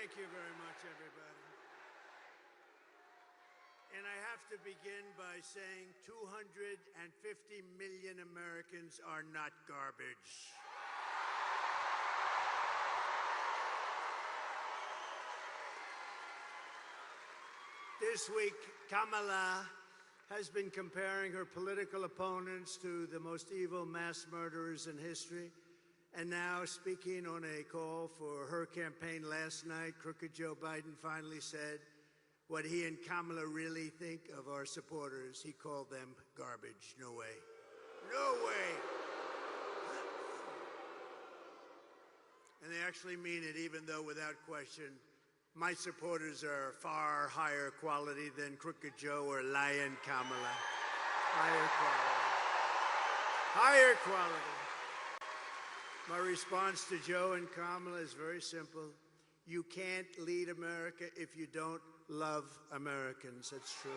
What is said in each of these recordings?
Thank you very much, everybody. And I have to begin by saying 250 million Americans are not garbage. This week, Kamala has been comparing her political opponents to the most evil mass murderers in history. And now, speaking on a call for her campaign last night, crooked Joe Biden finally said what he and Kamala really think of our supporters. He called them garbage. No way. No way. And they actually mean it, even though, without question, my supporters are far higher quality than crooked Joe or lying Kamala. Higher quality. Higher quality. My response to Joe and Kamala is very simple. You can't lead America if you don't love Americans. That's true.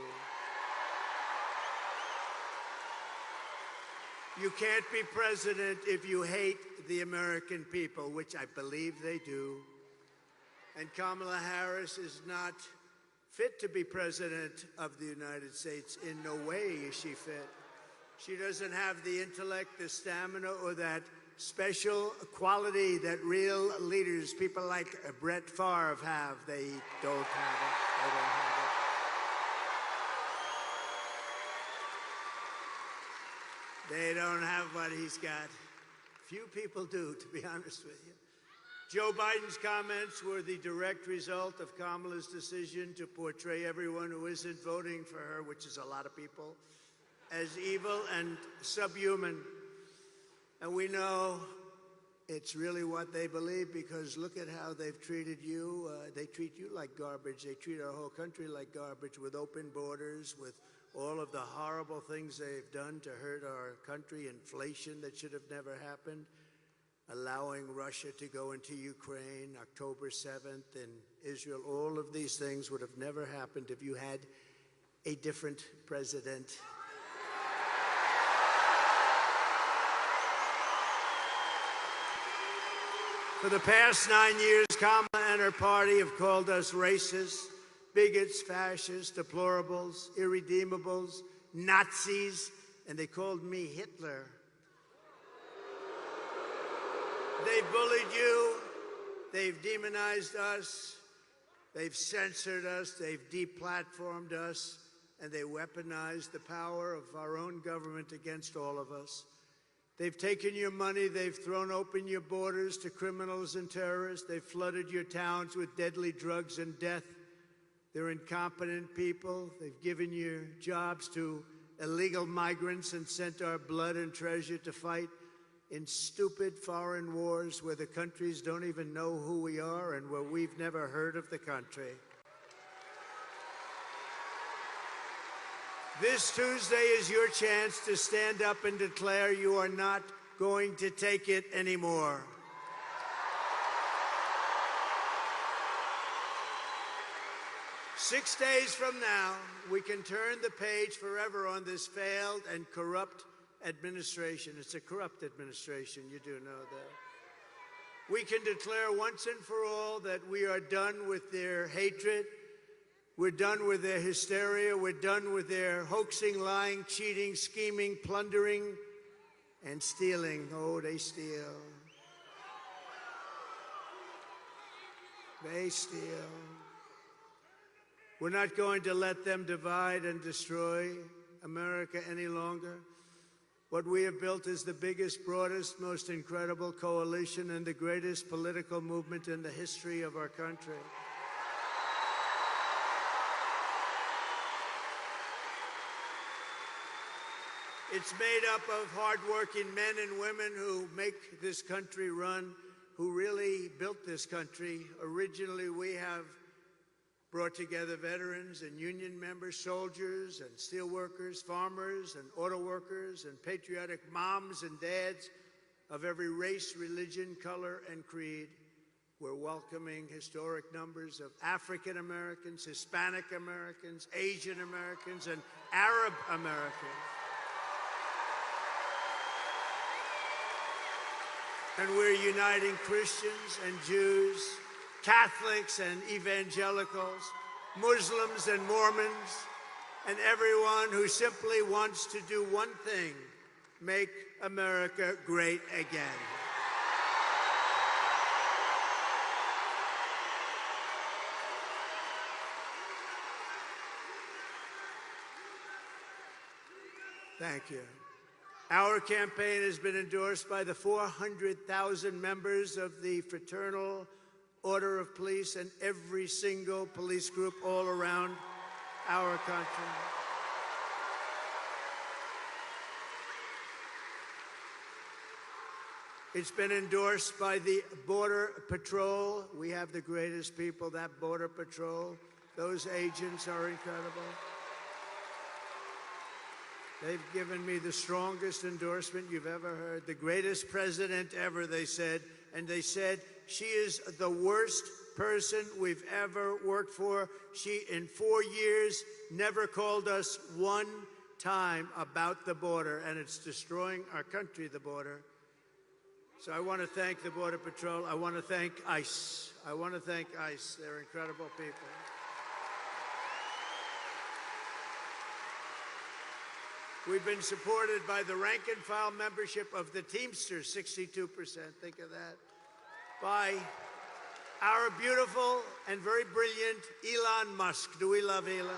You can't be president if you hate the American people, which I believe they do. And Kamala Harris is not fit to be president of the United States. In no way is she fit. She doesn't have the intellect, the stamina, or that special quality that real leaders, people like Brett Favre, have. They don't have it. They don't have it. They don't have what he's got. Few people do, to be honest with you. Joe Biden's comments were the direct result of Kamala's decision to portray everyone who isn't voting for her, which is a lot of people, as evil and subhuman. And we know it's really what they believe, because look at how they've treated you. They treat you like garbage. They treat our whole country like garbage, with open borders, with all of the horrible things they've done to hurt our country, inflation that should have never happened, allowing Russia to go into Ukraine, October 7th in Israel. All of these things would have never happened if you had a different president. For the past 9 years, Kamala and her party have called us racists, bigots, fascists, deplorables, irredeemables, Nazis, and they called me Hitler. They've bullied you, they've demonized us, they've censored us, they've deplatformed us, and they weaponized the power of our own government against all of us. They've taken your money, they've thrown open your borders to criminals and terrorists, they've flooded your towns with deadly drugs and death. They're incompetent people. They've given your jobs to illegal migrants and sent our blood and treasure to fight in stupid foreign wars where the countries don't even know who we are and where we've never heard of the country. This Tuesday is your chance to stand up and declare you are not going to take it anymore. Six days from now, we can turn the page forever on this failed and corrupt administration. It's a corrupt administration, you do know that. We can declare once and for all that we are done with their hatred. We're done with their hysteria. We're done with their hoaxing, lying, cheating, scheming, plundering, and stealing. Oh, they steal. They steal. We're not going to let them divide and destroy America any longer. What we have built is the biggest, broadest, most incredible coalition and the greatest political movement in the history of our country. It's made up of hardworking men and women who make this country run, who really built this country. Originally, we have brought together veterans and union members, soldiers and steel workers, farmers and auto workers, and patriotic moms and dads of every race, religion, color, and creed. We're welcoming historic numbers of African Americans, Hispanic Americans, Asian Americans, and Arab Americans. And we're uniting Christians and Jews, Catholics and evangelicals, Muslims and Mormons, and everyone who simply wants to do one thing: make America great again. Thank you. Our campaign has been endorsed by the 400,000 members of the Fraternal Order of Police and every single police group all around our country. It's been endorsed by the Border Patrol. We have the greatest people, that Border Patrol. Those agents are incredible. They've given me the strongest endorsement you've ever heard. The greatest president ever, they said. And they said, she is the worst person we've ever worked for. She, in 4 years, never called us one time about the border. And it's destroying our country, the border. So I want to thank the Border Patrol. I want to thank ICE. I want to thank ICE. They're incredible people. We've been supported by the rank-and-file membership of the Teamsters, 62%. Think of that. By our beautiful and very brilliant Elon Musk. Do we love Elon?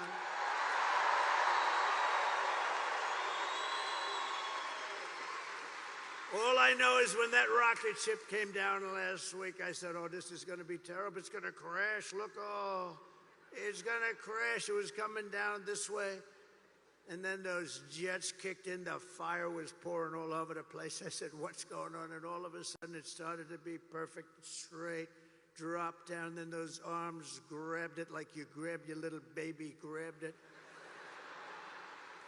All I know is when that rocket ship came down last week, I said, oh, this is going to be terrible. It's going to crash. Look, oh, it's going to crash. It was coming down this way. And then those jets kicked in. The fire was pouring all over the place. I said, what's going on? And all of a sudden, it started to be perfect, straight, dropped down. Then those arms grabbed it like you grabbed your little baby, grabbed it.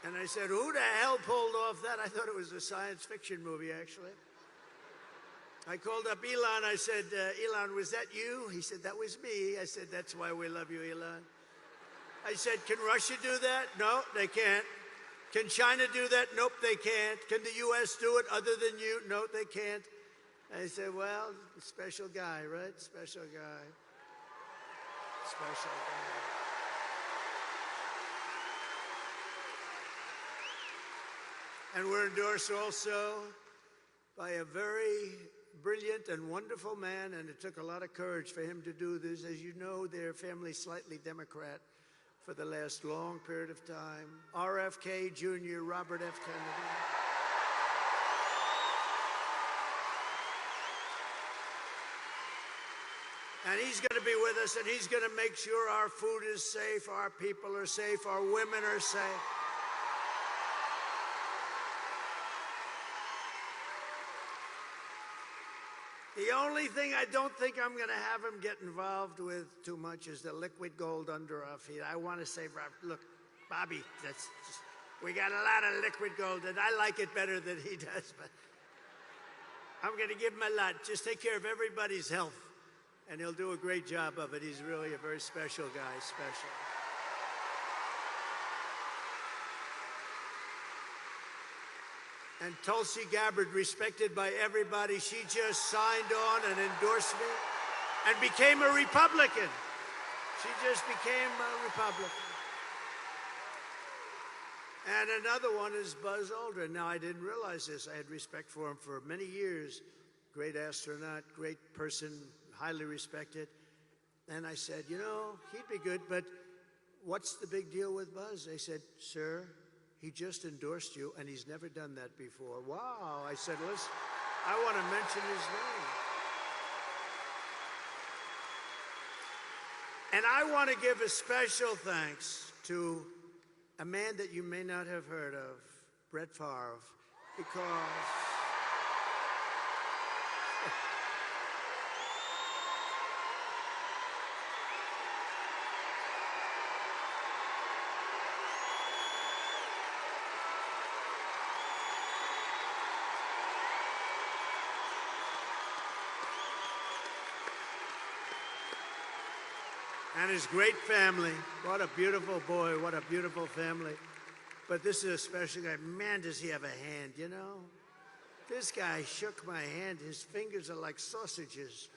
And I said, who the hell pulled off that? I thought it was a science fiction movie, actually. I called up Elon. I said, Elon, was that you? He said, that was me. I said, that's why we love you, Elon. I said, can Russia do that? No, they can't. Can China do that? Nope, they can't. Can the U.S. do it other than you? No, they can't. I said, well, special guy, right? Special guy. Special guy. And we're endorsed also by a very brilliant and wonderful man, and it took a lot of courage for him to do this. As you know, their family's slightly Democrat for the last long period of time. RFK Jr., Robert F. Kennedy. And he's going to be with us, and he's going to make sure our food is safe, our people are safe, our women are safe. The only thing I don't think I'm going to have him get involved with too much is the liquid gold under our feet. I want to say, look, Bobby, we got a lot of liquid gold, and I like it better than he does, but I'm going to give him a lot. Just take care of everybody's health, and he'll do a great job of it. He's really a very special guy, special. And Tulsi Gabbard, respected by everybody, she just signed on an endorsement and became a Republican. She just became a Republican. And another one is Buzz Aldrin. Now, I didn't realize this. I had respect for him for many years. Great astronaut, great person, highly respected. And I said, you know, he'd be good, but what's the big deal with Buzz? They said, sir, he just endorsed you, and he's never done that before. Wow. I said, listen, I want to mention his name. And I want to give a special thanks to a man that you may not have heard of, Brett Favre, because and his great family. What a beautiful boy, what a beautiful family. But this is a special guy. Man, does he have a hand, you know? This guy shook my hand. His fingers are like sausages.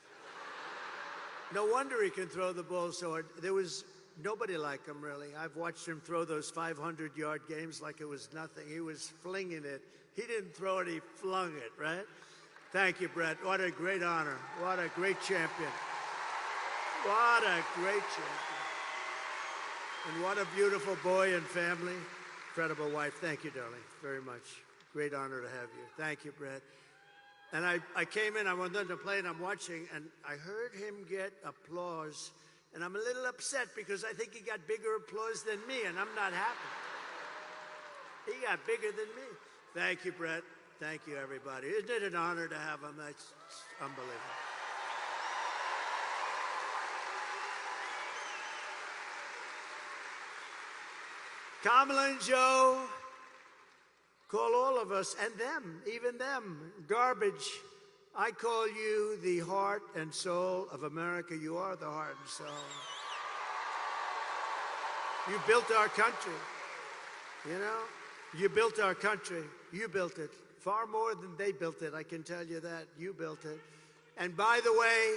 No wonder he can throw the ball so hard. There was nobody like him, really. I've watched him throw those 500-yard games like it was nothing. He was flinging it. He didn't throw it, he flung it, right? Thank you, Brett. What a great honor. What a great champion. What a great champion. And what a beautiful boy and family. Incredible wife. Thank you, darling, very much. Great honor to have you. Thank you, Brett. And I came in, I went on to play, and I'm watching, and I heard him get applause. And I'm a little upset because I think he got bigger applause than me, and I'm not happy. He got bigger than me. Thank you, Brett. Thank you, everybody. Isn't it an honor to have him? That's unbelievable. Kamala and Joe call all of us, and them, even them, garbage. I call you the heart and soul of America. You are the heart and soul. You built our country, you know? You built our country. You built it. Far more than they built it, I can tell you that. You built it. And by the way,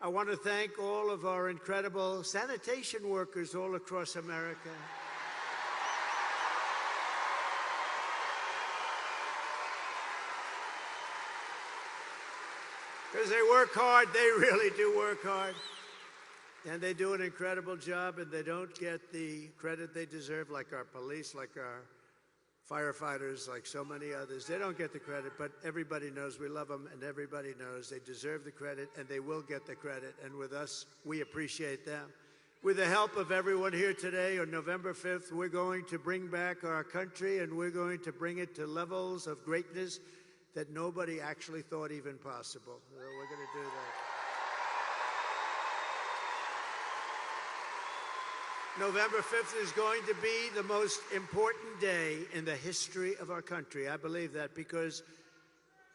I want to thank all of our incredible sanitation workers all across America. Because they work hard, they really do work hard. And they do an incredible job, and they don't get the credit they deserve, like our police, like our firefighters, like so many others. They don't get the credit, but everybody knows we love them, and everybody knows they deserve the credit, and they will get the credit. And with us, we appreciate them. With the help of everyone here today, on November 5th, we're going to bring back our country, and we're going to bring it to levels of greatness that nobody actually thought even possible. So we're going to do that. November 5th is going to be the most important day in the history of our country. I believe that because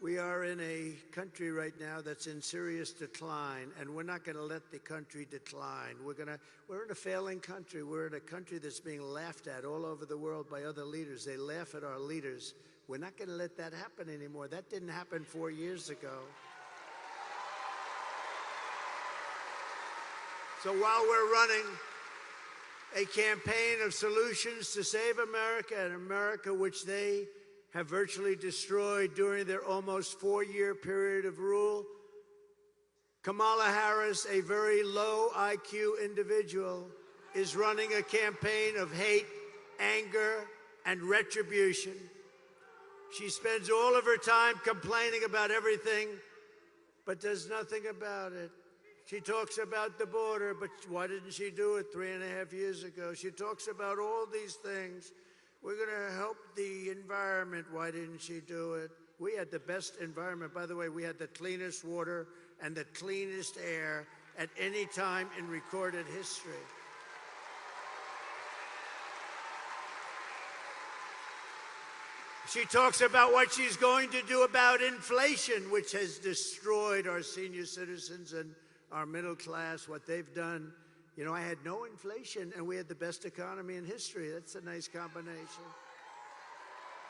we are in a country right now that's in serious decline, and we're not going to let the country decline. We're in a failing country. We're in a country that's being laughed at all over the world by other leaders. They laugh at our leaders. We're not going to let that happen anymore. That didn't happen 4 years ago. So while we're running a campaign of solutions to save America, and America which they have virtually destroyed during their almost 4-year period of rule, Kamala Harris, a very low IQ individual, is running a campaign of hate, anger, and retribution. She spends all of her time complaining about everything, but does nothing about it. She talks about the border, but why didn't she do it 3.5 years ago? She talks about all these things. We're going to help the environment. Why didn't she do it? We had the best environment. By the way, we had the cleanest water and the cleanest air at any time in recorded history. She talks about what she's going to do about inflation, which has destroyed our senior citizens and our middle class, what they've done. You know, I had no inflation, and we had the best economy in history. That's a nice combination.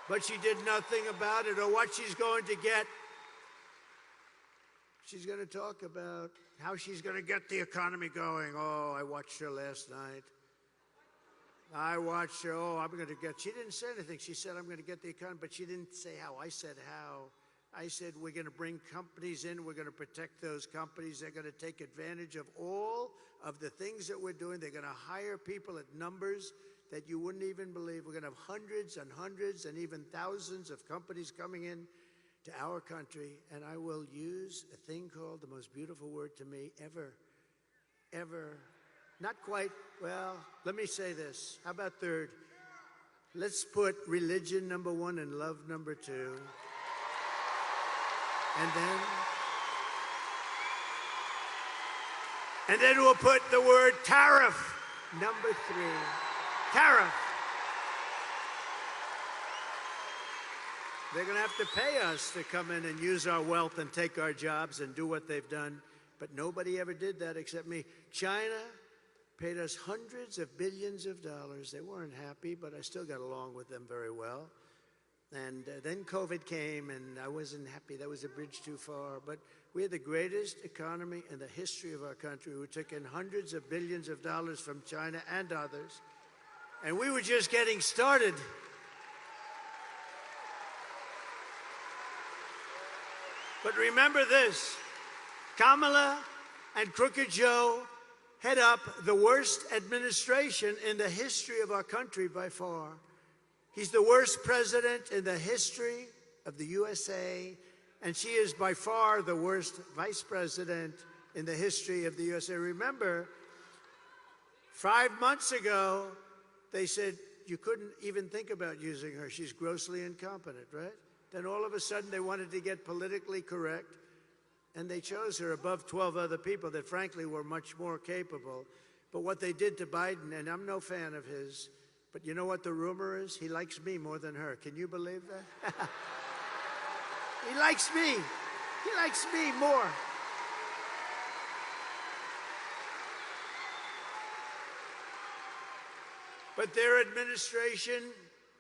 But she did nothing about it, or what she's going to get. She's going to talk about how she's going to get the economy going. Oh, I watched her last night. I watched her. Oh, I'm going to get. She didn't say anything. She said, I'm going to get the economy, but she didn't say how. I said how. I said, we're going to bring companies in. We're going to protect those companies. They're going to take advantage of all of the things that we're doing. They're going to hire people at numbers that you wouldn't even believe. We're going to have hundreds and hundreds and even thousands of companies coming in to our country. And I will use a thing called the most beautiful word to me ever, ever. Not quite, well, let me say this. How about third? Let's put religion number 1 and love number 2. And then we'll put the word tariff number 3. Tariff. They're going to have to pay us to come in and use our wealth and take our jobs and do what they've done. But nobody ever did that except me. China paid us hundreds of billions of dollars. They weren't happy, but I still got along with them very well. And then COVID came, and I wasn't happy. That was a bridge too far. But we had the greatest economy in the history of our country. We took in hundreds of billions of dollars from China and others. And we were just getting started. But remember this, Kamala and Crooked Joe head up the worst administration in the history of our country by far. He's the worst president in the history of the USA, and she is by far the worst vice president in the history of the USA. Remember, 5 months ago, they said you couldn't even think about using her. She's grossly incompetent, right? Then all of a sudden, they wanted to get politically correct, and they chose her above 12 other people that, frankly, were much more capable. But what they did to Biden, and I'm no fan of his, but you know what the rumor is? He likes me more than her. Can you believe that? He likes me. He likes me more. But their administration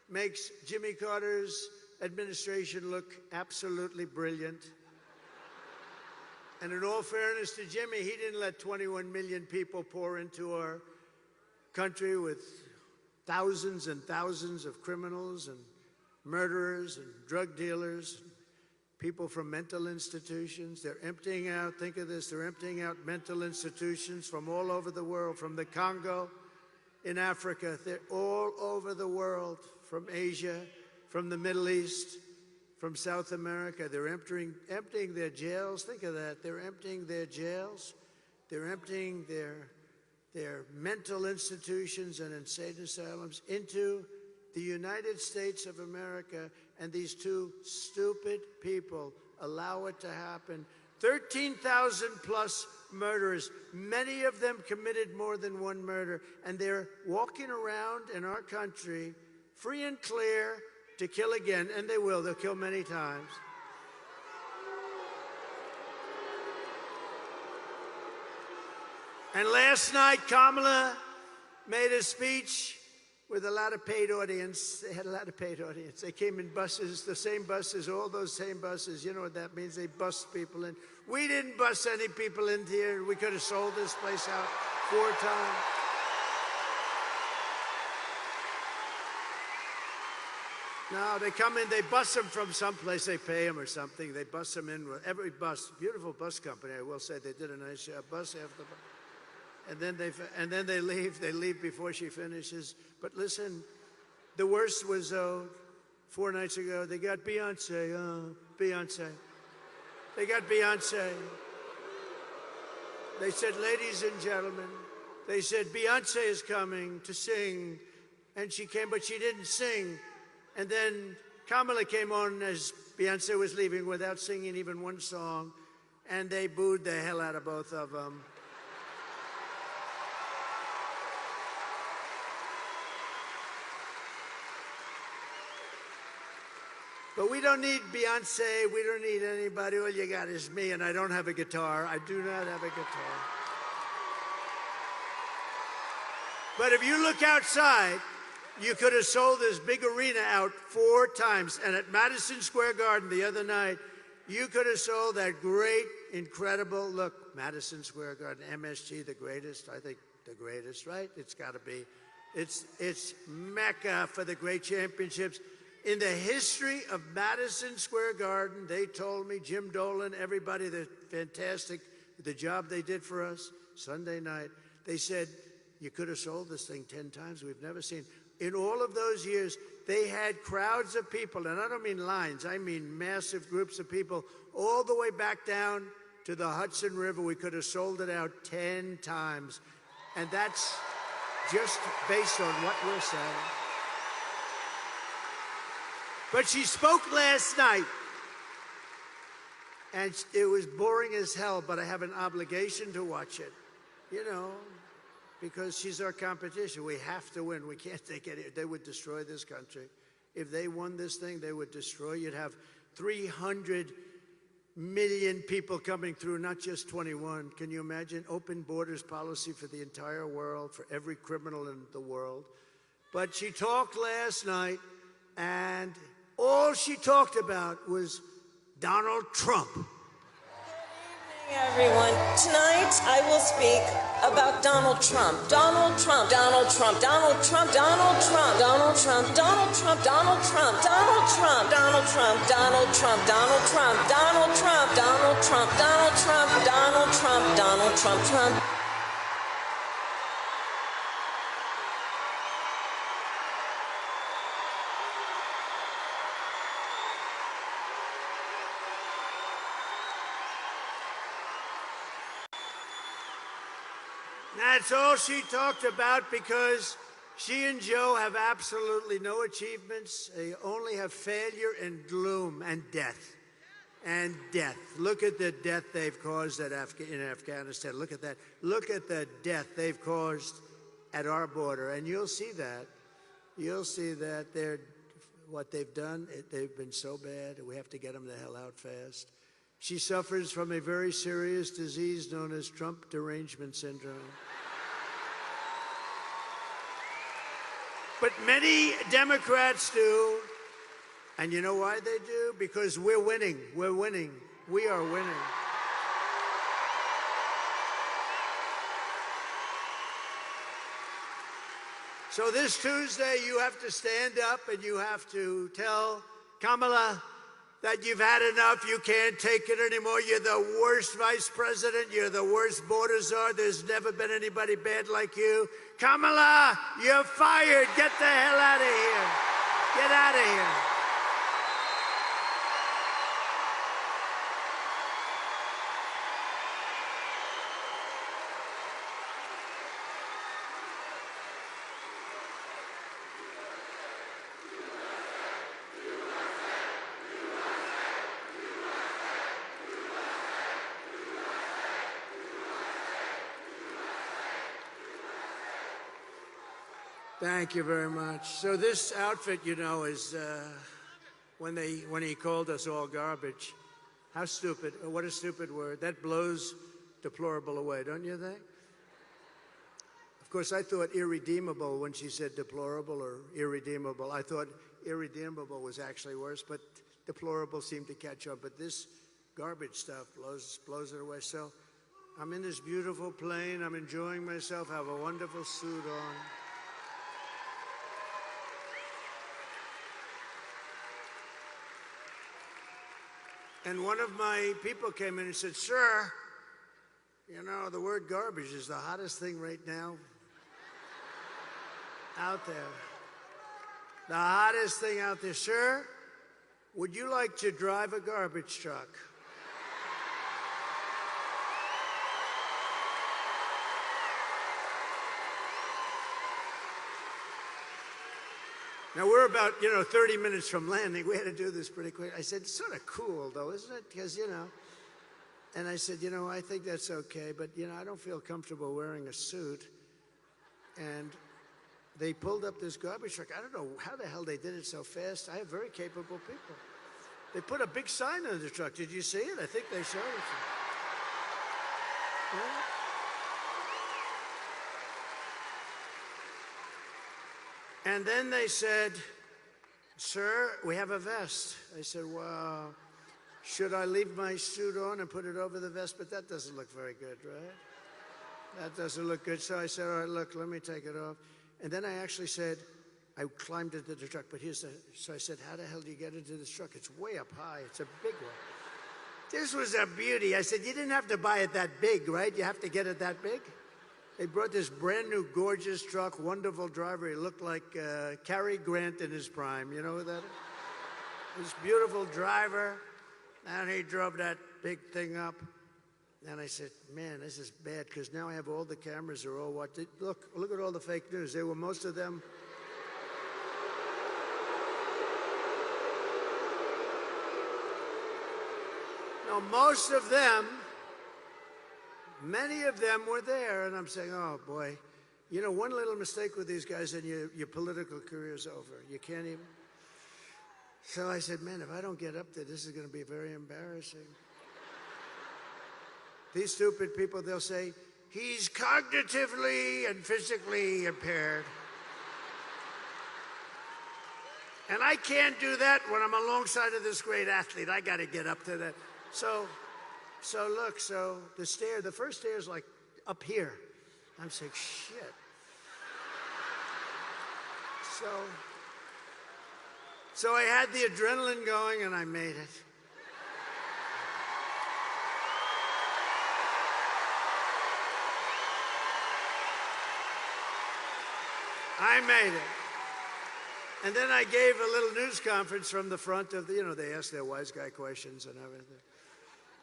makes Jimmy Carter's administration look absolutely brilliant. And in all fairness to Jimmy, he didn't let 21 million people pour into our country with thousands and thousands of criminals and murderers and drug dealers, people from mental institutions. They're emptying out, think of this, they're emptying out mental institutions from all over the world, from the Congo in Africa. They're all over the world, from Asia, from the Middle East, from South America. They're emptying their jails. Think of that. They're emptying their jails. They're emptying their mental institutions and insane asylums into the United States of America, and these two stupid people allow it to happen. 13,000 plus murderers, many of them committed more than one murder, and they're walking around in our country free and clear to kill again, and they will. They'll kill many times. And last night, Kamala made a speech with a lot of paid audience. They had a lot of paid audience. They came in buses, the same buses, all those same buses. You know what that means? They bust people in. We didn't bust any people in here. We could have sold this place out 4 times. No, they come in, they bus them from someplace, they pay them or something. They bus them in with every bus, beautiful bus company, I will say. They did a nice job, bus after bus. And then they leave before she finishes. But listen, the worst was 4 nights ago, they got Beyonce, Beyonce. They got Beyonce. They said, ladies and gentlemen, they said, Beyonce is coming to sing. And she came, but she didn't sing. And then Kamala came on as Beyonce was leaving without singing even one song. And they booed the hell out of both of them. But we don't need Beyonce, we don't need anybody. All you got is me, and I don't have a guitar. I do not have a guitar. But if you look outside, you could have sold this big arena out 4 times. And at Madison Square Garden the other night, you could have sold that great, incredible, look, Madison Square Garden, MSG, the greatest, I think the greatest, right? It's got to be. It's Mecca for the great championships. In the history of Madison Square Garden, they told me, Jim Dolan, everybody, the fantastic, the job they did for us Sunday night, they said, you could have sold this thing 10 times. We've never seen. In all of those years, they had crowds of people, and I don't mean lines, I mean massive groups of people, all the way back down to the Hudson River. We could have sold it out 10 times. And that's just based on what we're saying. But she spoke last night, and it was boring as hell, but I have an obligation to watch it, you know, because she's our competition. We have to win. We can't take it. They would destroy this country. If they won this thing, they would destroy. You'd have 300 million people coming through, not just 21. Can you imagine? Open borders policy for the entire world, for every criminal in the world. But she talked last night, and All she talked about was Donald Trump. Everyone, tonight I will speak about Donald Trump. Donald Trump, Donald Trump, Donald Trump, Donald Trump, Donald Trump, Donald Trump, Donald Trump, Donald Trump, Donald Trump, Donald Trump, Donald Trump, Donald Trump, Donald Trump, Donald Trump, Donald Trump, Donald Trump, Trump. That's all she talked about because she and Joe have absolutely no achievements. They only have failure and gloom and death. And death. Look at the death they've caused in Afghanistan. Look at that. Look at the death they've caused at our border. And you'll see that. You'll see that what they've done, they've been so bad. We have to get them the hell out fast. She suffers from a very serious disease known as Trump derangement syndrome. But many Democrats do. And you know why they do? Because we're winning. We're winning. We are winning. So this Tuesday, you have to stand up and you have to tell Kamala that you've had enough. You can't take it anymore. You're the worst vice president. You're the worst border czar. There's never been anybody bad like you. Kamala, you're fired. Get the hell out of here. Get out of here. Thank you very much. So this outfit, you know, is when he called us all garbage. How stupid! What a stupid word. That blows deplorable away, don't you think? Of course, I thought irredeemable when she said deplorable or irredeemable. I thought irredeemable was actually worse, but deplorable seemed to catch on. But this garbage stuff blows it away. So I'm in this beautiful plane. I'm enjoying myself. I have a wonderful suit on. And one of my people came in and said, "Sir, you know, the word garbage is the hottest thing right now out there. The hottest thing out there. Sir, would you like to drive a garbage truck?" Now, we're about, 30 minutes from landing. We had to do this pretty quick. I said, "It's sort of cool, though, isn't it?" Because, and I said, "I think that's okay, but, I don't feel comfortable wearing a suit." And they pulled up this garbage truck. I don't know how the hell they did it so fast. I have very capable people. They put a big sign on the truck. Did you see it? I think they showed it to you. Yeah. And then they said, "Sir, we have a vest." I said, "Well, should I leave my suit on and put it over the vest?" But that doesn't look very good, right? That doesn't look good. So I said, "All right, look, let me take it off." And then I actually said, I climbed into the truck, but so I said, "How the hell do you get into this truck? It's way up high. It's a big one." This was a beauty. I said, "You didn't have to buy it that big, right? You have to get it that big?" They brought this brand new, gorgeous truck, wonderful driver. He looked like Cary Grant in his prime. You know who that is? This beautiful driver. And he drove that big thing up. And I said, "Man, this is bad, because now I have all the cameras are all watching. Look at all the fake news. They were, most of them. No, most of them. Many of them were there, and I'm saying, "Oh, boy, one little mistake with these guys and your political career's over. You can't even." So I said, "Man, if I don't get up there, this is going to be very embarrassing." These stupid people, they'll say, "He's cognitively and physically impaired." And I can't do that when I'm alongside of this great athlete. I got to get up to that. So look, the first stair is like up here. I'm saying, shit. So I had the adrenaline going and I made it. I made it. And then I gave a little news conference from the front of the, they ask their wise guy questions and everything.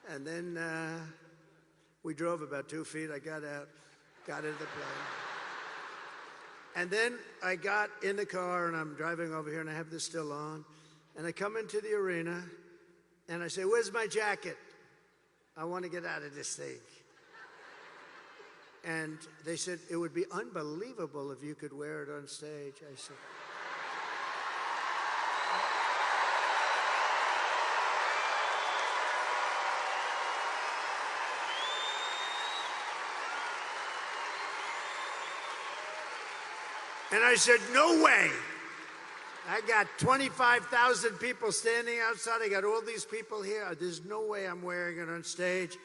And then we drove about 2 feet. I got out, got into the plane. And then I got in the car and I'm driving over here and I have this still on. And I come into the arena and I say, where's my jacket? I want to get out of this thing. And they said, it would be unbelievable if you could wear it on stage. I said, and I said, no way. I got 25,000 people standing outside. I got all these people here. There's no way I'm wearing it on stage.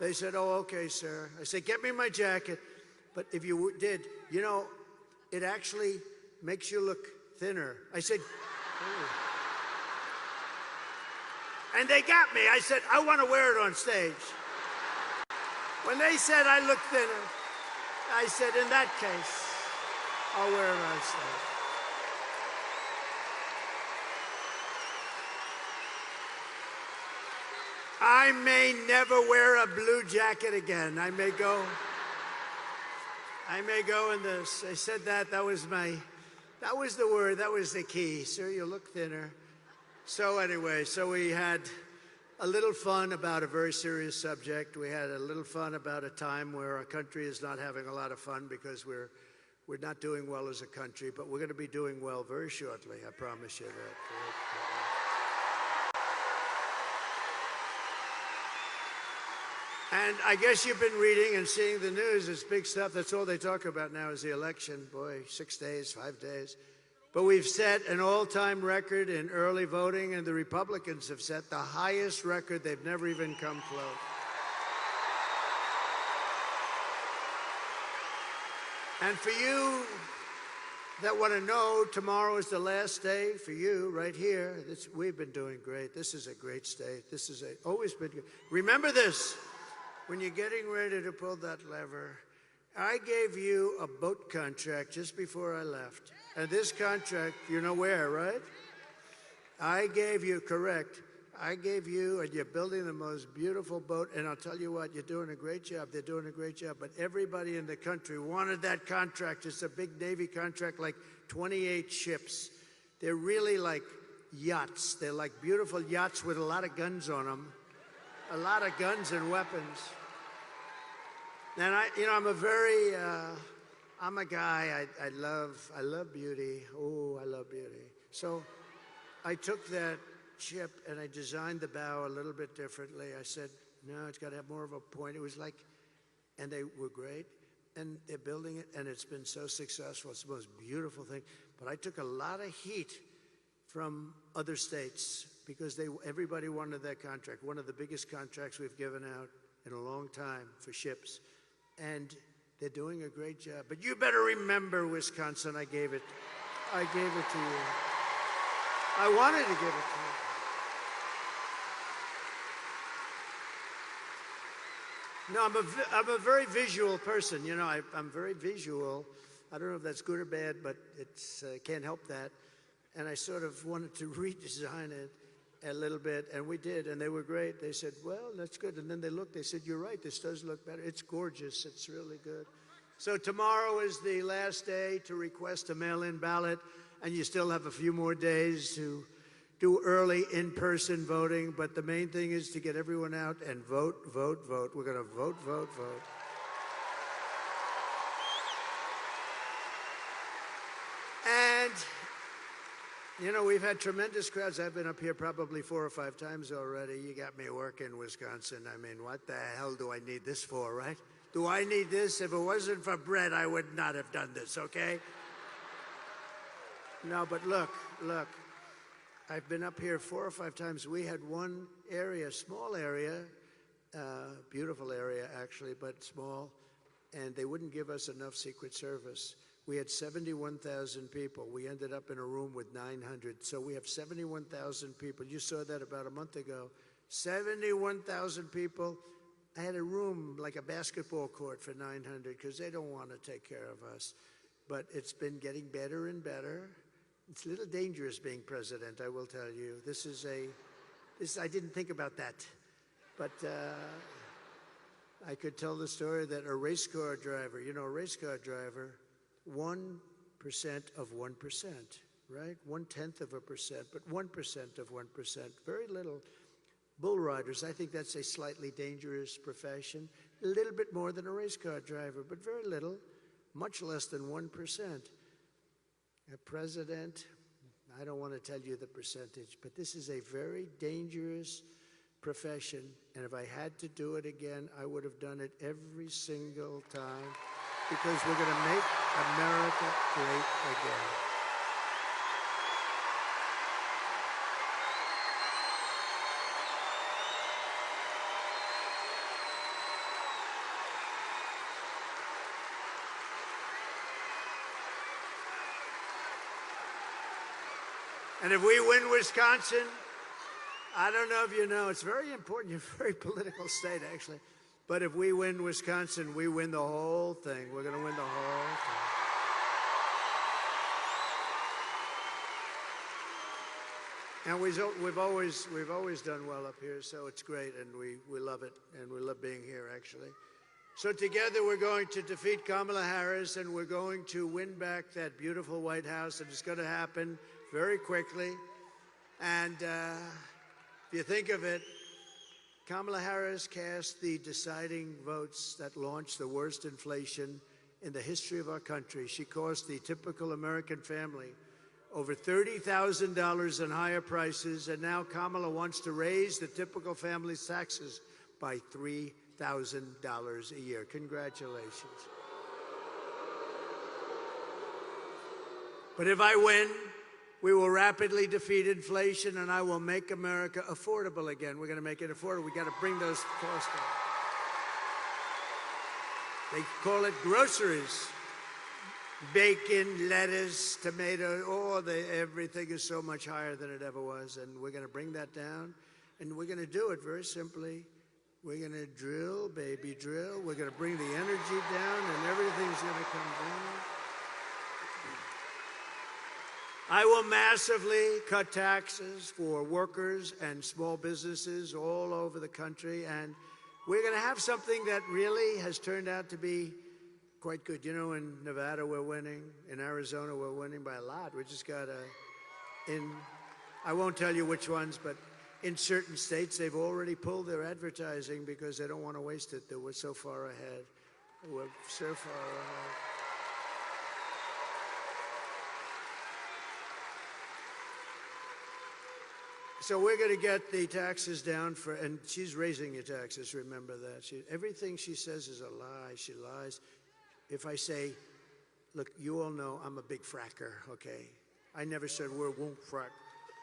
They said, oh, okay, sir. I said, get me my jacket. But if you did, it actually makes you look thinner. I said, oh. And they got me. I said, I want to wear it on stage. When they said I look thinner, I said, in that case, I'll wear it on stage. I may never wear a blue jacket again. I may go in this. I said that was the word, that was the key. Sir, you look thinner. So anyway, we had a little fun about a very serious subject. We had a little fun about a time where our country is not having a lot of fun because we're not doing well as a country, but we're going to be doing well very shortly. I promise you that. And I guess you've been reading and seeing the news. It's big stuff. That's all they talk about now is the election. Boy, 6 days, 5 days. But we've set an all-time record in early voting, and the Republicans have set the highest record. They've never even come close. And for you that want to know, tomorrow is the last day for you right here. We've been doing great. This is a great state. This is always been good. Remember this. When you're getting ready to pull that lever, I gave you a boat contract just before I left. And this contract, you know where, right? I gave you, correct. I gave you, and you're building the most beautiful boat. And I'll tell you what, you're doing a great job. They're doing a great job. But everybody in the country wanted that contract. It's a big Navy contract, like 28 ships. They're really like yachts. They're like beautiful yachts with a lot of guns on them. A lot of guns and weapons. And I'm a guy, I love beauty. Oh, I love beauty. So I took that ship and I designed the bow a little bit differently. I said, no, it's got to have more of a point. It was like, and they were great. And they're building it and it's been so successful. It's the most beautiful thing. But I took a lot of heat from other states because everybody wanted that contract. One of the biggest contracts we've given out in a long time for ships. And they're doing a great job. But you better remember, Wisconsin, I gave it to you. I wanted to give it to you. No, I'm a very visual person. I'm very visual. I don't know if that's good or bad, but it's can't help that. And I sort of wanted to redesign it a little bit, and we did, and they were great. They said, well, that's good. And then they looked, they said, you're right, this does look better. It's gorgeous, it's really good. So tomorrow is the last day to request a mail-in ballot, and you still have a few more days to do early in-person voting, but the main thing is to get everyone out and vote, vote, vote. We're gonna vote, vote, vote. And we've had tremendous crowds. I've been up here probably 4 or 5 times already. You got me working, Wisconsin. I mean, what the hell do I need this for, right? Do I need this? If it wasn't for bread, I would not have done this, okay? No, but look. I've been up here 4 or 5 times. We had one area, small area, beautiful area actually, but small, and they wouldn't give us enough Secret Service. We had 71,000 people. We ended up in a room with 900. So we have 71,000 people. You saw that about a month ago. 71,000 people. I had a room like a basketball court for 900 because they don't want to take care of us. But it's been getting better and better. It's a little dangerous being president, I will tell you. I didn't think about that. But I could tell the story that a race car driver, you know, a race car driver, 1% of 1%, right? 1/10%, but 1% of 1%, very little. Bull riders, I think that's a slightly dangerous profession. A little bit more than a race car driver, but very little, much less than 1%. A president, I don't want to tell you the percentage, but this is a very dangerous profession, and if I had to do it again, I would have done it every single time, because we're going to make America great again. And if we win Wisconsin, I don't know if you know, it's very important. You're a very political state, actually. But if we win Wisconsin, we win the whole thing. We're going to win the whole thing. And we've always done well up here, so it's great, and we love it, and we love being here, actually. So together we're going to defeat Kamala Harris, and we're going to win back that beautiful White House, and it's going to happen very quickly. And if you think of it, Kamala Harris cast the deciding votes that launched the worst inflation in the history of our country. She cost the typical American family over $30,000 in higher prices, and now Kamala wants to raise the typical family's taxes by $3,000 a year. Congratulations. But if I win, we will rapidly defeat inflation, and I will make America affordable again. We're going to make it affordable. We got to bring those costs down. They call it groceries. Bacon, lettuce, tomato, everything is so much higher than it ever was, and we're going to bring that down, and we're going to do it very simply. We're going to drill, baby, drill. We're going to bring the energy down, and everything's going to come down. I will massively cut taxes for workers and small businesses all over the country, and we're going to have something that really has turned out to be quite good. You know, in Nevada we're winning, in Arizona we're winning by a lot. We just got I won't tell you which ones, but in certain states they've already pulled their advertising because they don't want to waste it. We're so far ahead. We're so far ahead. So we're going to get the taxes down and she's raising your taxes, remember that. Everything she says is a lie. She lies. If I say, look, you all know I'm a big fracker, okay? I never said we won't frack.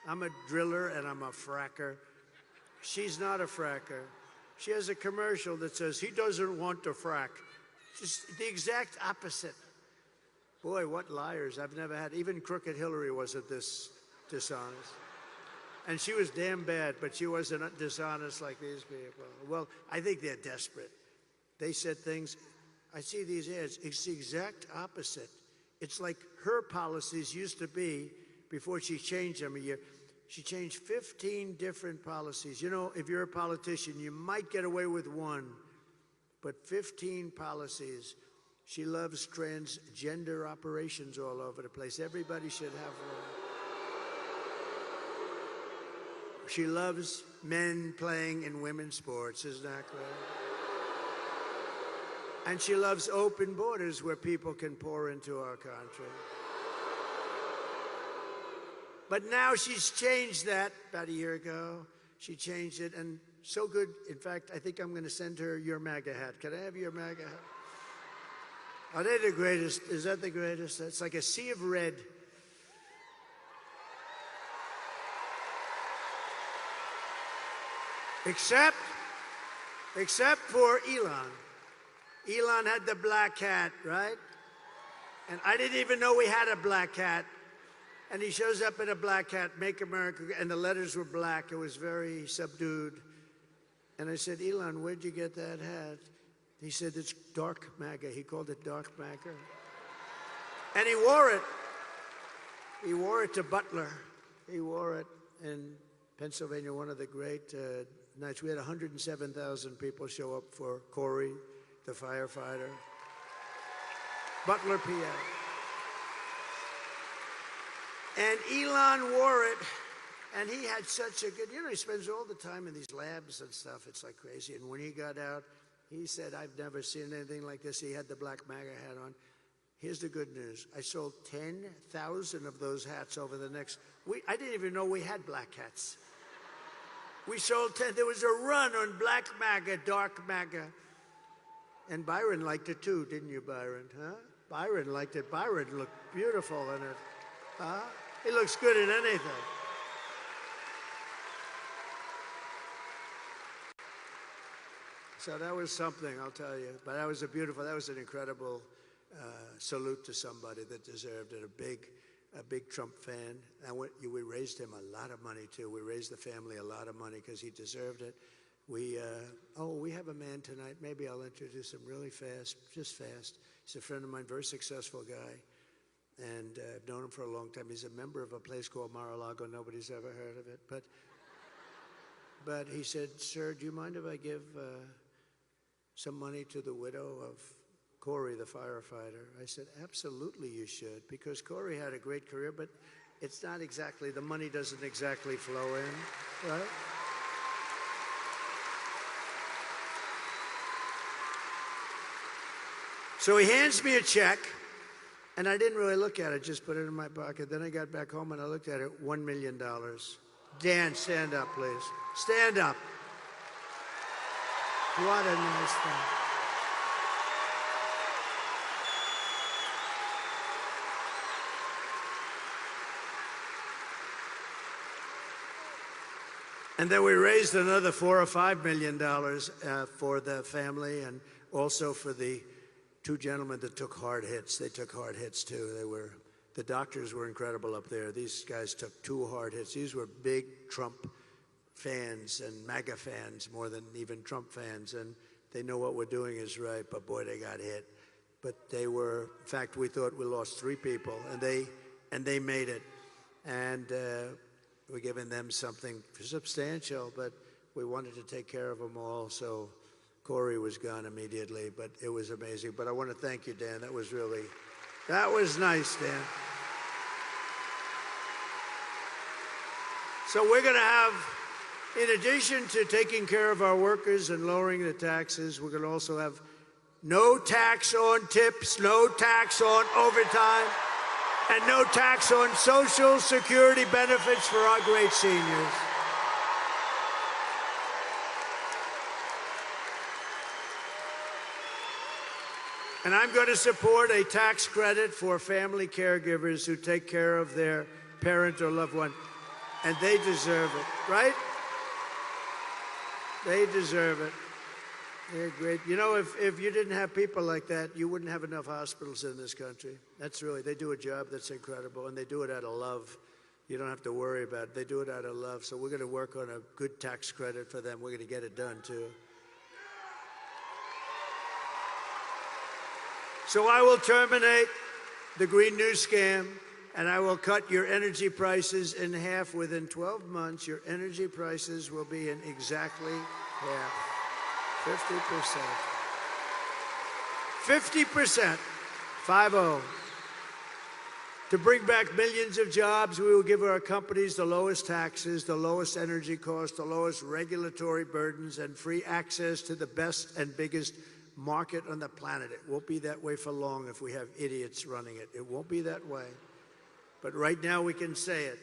I'm a driller and I'm a fracker. She's not a fracker. She has a commercial that says he doesn't want to frack. Just the exact opposite. Boy, what liars. I've never had, even crooked Hillary wasn't this dishonest. And she was damn bad, but she wasn't dishonest like these people. Well, I think they're desperate. They said things, I see these ads, it's the exact opposite. It's like her policies used to be, before she changed them a year, she changed 15 different policies. You know, if you're a politician, you might get away with one, but 15 policies. She loves transgender operations all over the place. Everybody should have one. She loves men playing in women's sports, isn't that great? And she loves open borders where people can pour into our country. But now she's changed that about a year ago. She changed it, and so good. In fact, I think I'm going to send her your MAGA hat. Can I have your MAGA hat? Are they the greatest? Is that the greatest? It's like a sea of red. Except for Elon. Elon had the black hat, right? And I didn't even know we had a black hat. And he shows up in a black hat, Make America, and the letters were black. It was very subdued. And I said, Elon, where'd you get that hat? He said, it's dark MAGA. He called it dark MAGA. And he wore it. He wore it to Butler. He wore it in Pennsylvania, one of the great nights. We had 107,000 people show up for Corey, the firefighter. Butler, PA. And Elon wore it, and he had such a good, he spends all the time in these labs and stuff. It's like crazy. And when he got out, he said, I've never seen anything like this. He had the black MAGA hat on. Here's the good news. I sold 10,000 of those hats over the next week. I didn't even know we had black hats. We sold 10. There was a run on black MAGA, dark MAGA. And Byron liked it too, didn't you, Byron? Huh? Byron liked it. Byron looked beautiful in it. Huh? He looks good in anything. So that was something, I'll tell you. But that was an incredible salute to somebody that deserved it. A big Trump fan. And we raised him a lot of money too. We raised the family a lot of money because he deserved it. We have a man tonight. Maybe I'll introduce him really fast, just fast. He's a friend of mine, very successful guy. And I've known him for a long time. He's a member of a place called Mar-a-Lago. Nobody's ever heard of it. But he said, sir, do you mind if I give some money to the widow of Corey, the firefighter? I said, absolutely you should, because Corey had a great career, but it's not exactly, the money doesn't exactly flow in, right? So he hands me a check, and I didn't really look at it, just put it in my pocket. Then I got back home and I looked at it, $1 million. Dan, stand up, please. Stand up. What a nice thing. And then we raised another $4 or $5 million for the family, and also for the two gentlemen that took hard hits. They took hard hits too. The doctors were incredible up there. These guys took 2 hard hits. These were big Trump fans and MAGA fans more than even Trump fans, and they know what we're doing is right, but boy, they got hit. But they were, in fact, we thought we lost 3 people, and they made it. And we're giving them something substantial, but we wanted to take care of them all, so Corey was gone immediately, but it was amazing. But I want to thank you, Dan. That was nice, Dan. So we're going to have, in addition to taking care of our workers and lowering the taxes, we're going to also have no tax on tips, no tax on overtime, and no tax on Social Security benefits for our great seniors. And I'm going to support a tax credit for family caregivers who take care of their parent or loved one. And they deserve it, right? They deserve it. They're great. You know, if you didn't have people like that, you wouldn't have enough hospitals in this country. That's really, they do a job that's incredible, and they do it out of love. You don't have to worry about it. They do it out of love. So we're going to work on a good tax credit for them. We're going to get it done, too. So I will terminate the Green New Scam, and I will cut your energy prices in half. Within 12 months, your energy prices will be in exactly half. 50%. 50%. 50. To bring back millions of jobs, we will give our companies the lowest taxes, the lowest energy costs, the lowest regulatory burdens, and free access to the best and biggest market on the planet. It won't be that way for long if we have idiots running it. It won't be that way. But right now we can say it.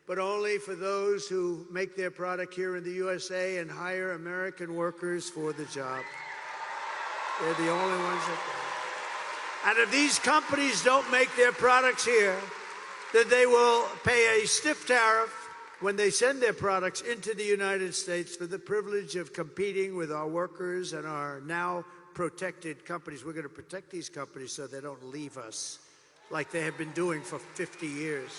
But only for those who make their product here in the USA and hire American workers for the job. They're the only ones that do. And if these companies don't make their products here, then they will pay a stiff tariff when they send their products into the United States for the privilege of competing with our workers and our now protected companies. We're going to protect these companies so they don't leave us like they have been doing for 50 years.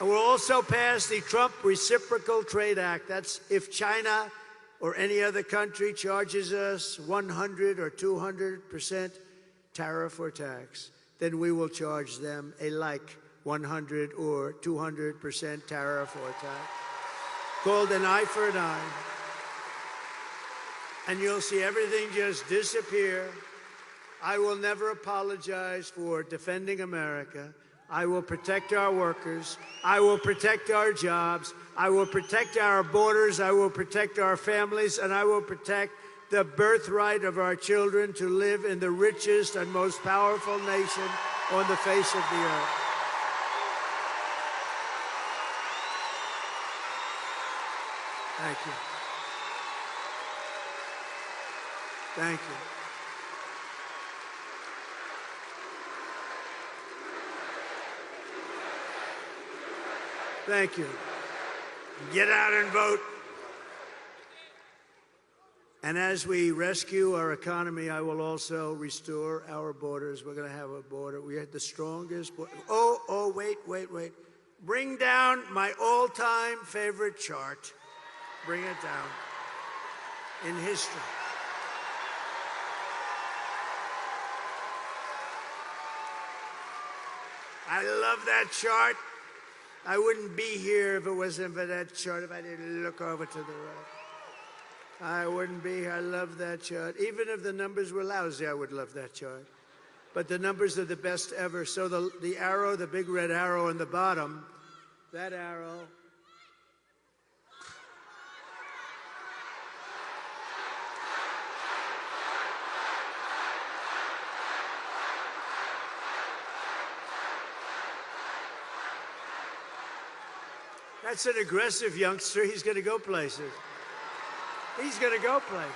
And we'll also pass the Trump Reciprocal Trade Act. That's if China or any other country charges us 100 or 200% tariff or tax, then we will charge them a like 100 or 200% tariff or tax, called an eye for an eye. And you'll see everything just disappear. I will never apologize for defending America. I will protect our workers. I will protect our jobs. I will protect our borders. I will protect our families. And I will protect the birthright of our children to live in the richest and most powerful nation on the face of the earth. Thank you. Thank you. Thank you. Get out and vote. And as we rescue our economy, I will also restore our borders. We're going to have a border. We had the strongest border. Oh, wait. Bring down my all-time favorite chart. Bring it down. In history. I love that chart. I wouldn't be here if it wasn't for that chart, if I didn't look over to the right. I wouldn't be here. I love that chart. Even if the numbers were lousy, I would love that chart. But the numbers are the best ever. So the arrow, the big red arrow on the bottom, that arrow, that's an aggressive youngster. He's going to go places. He's going to go places.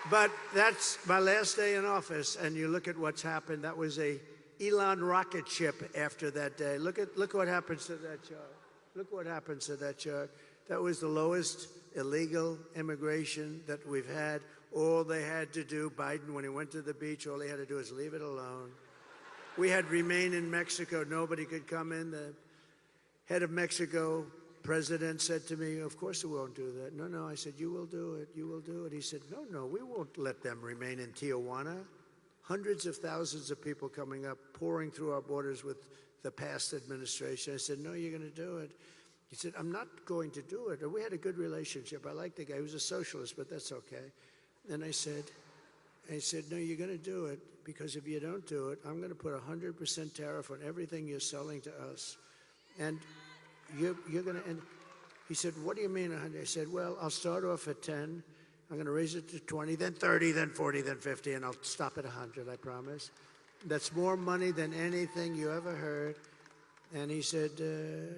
But that's my last day in office, and you look at what's happened. That was a Elon rocket ship after that day. Look what happens to that chart. Look what happens to that chart. That was the lowest illegal immigration that we've had. All they had to do, Biden, when he went to the beach, all he had to do is leave it alone. We had remain in Mexico. Nobody could come in. The head of Mexico, president, said to me, of course we won't do that. No, I said, you will do it, you will do it. He said, no, we won't let them remain in Tijuana. Hundreds of thousands of people coming up, pouring through our borders with the past administration. I said, no, you're going to do it. He said, I'm not going to do it. And we had a good relationship. I liked the guy. He was a socialist, but that's okay. And I said, no, you're going to do it, because if you don't do it, I'm going to put 100% tariff on everything you're selling to us. And you're going to, and he said, what do you mean 100? I said, well, I'll start off at 10. I'm going to raise it to 20, then 30, then 40, then 50, and I'll stop at 100, I promise. That's more money than anything you ever heard. And he said,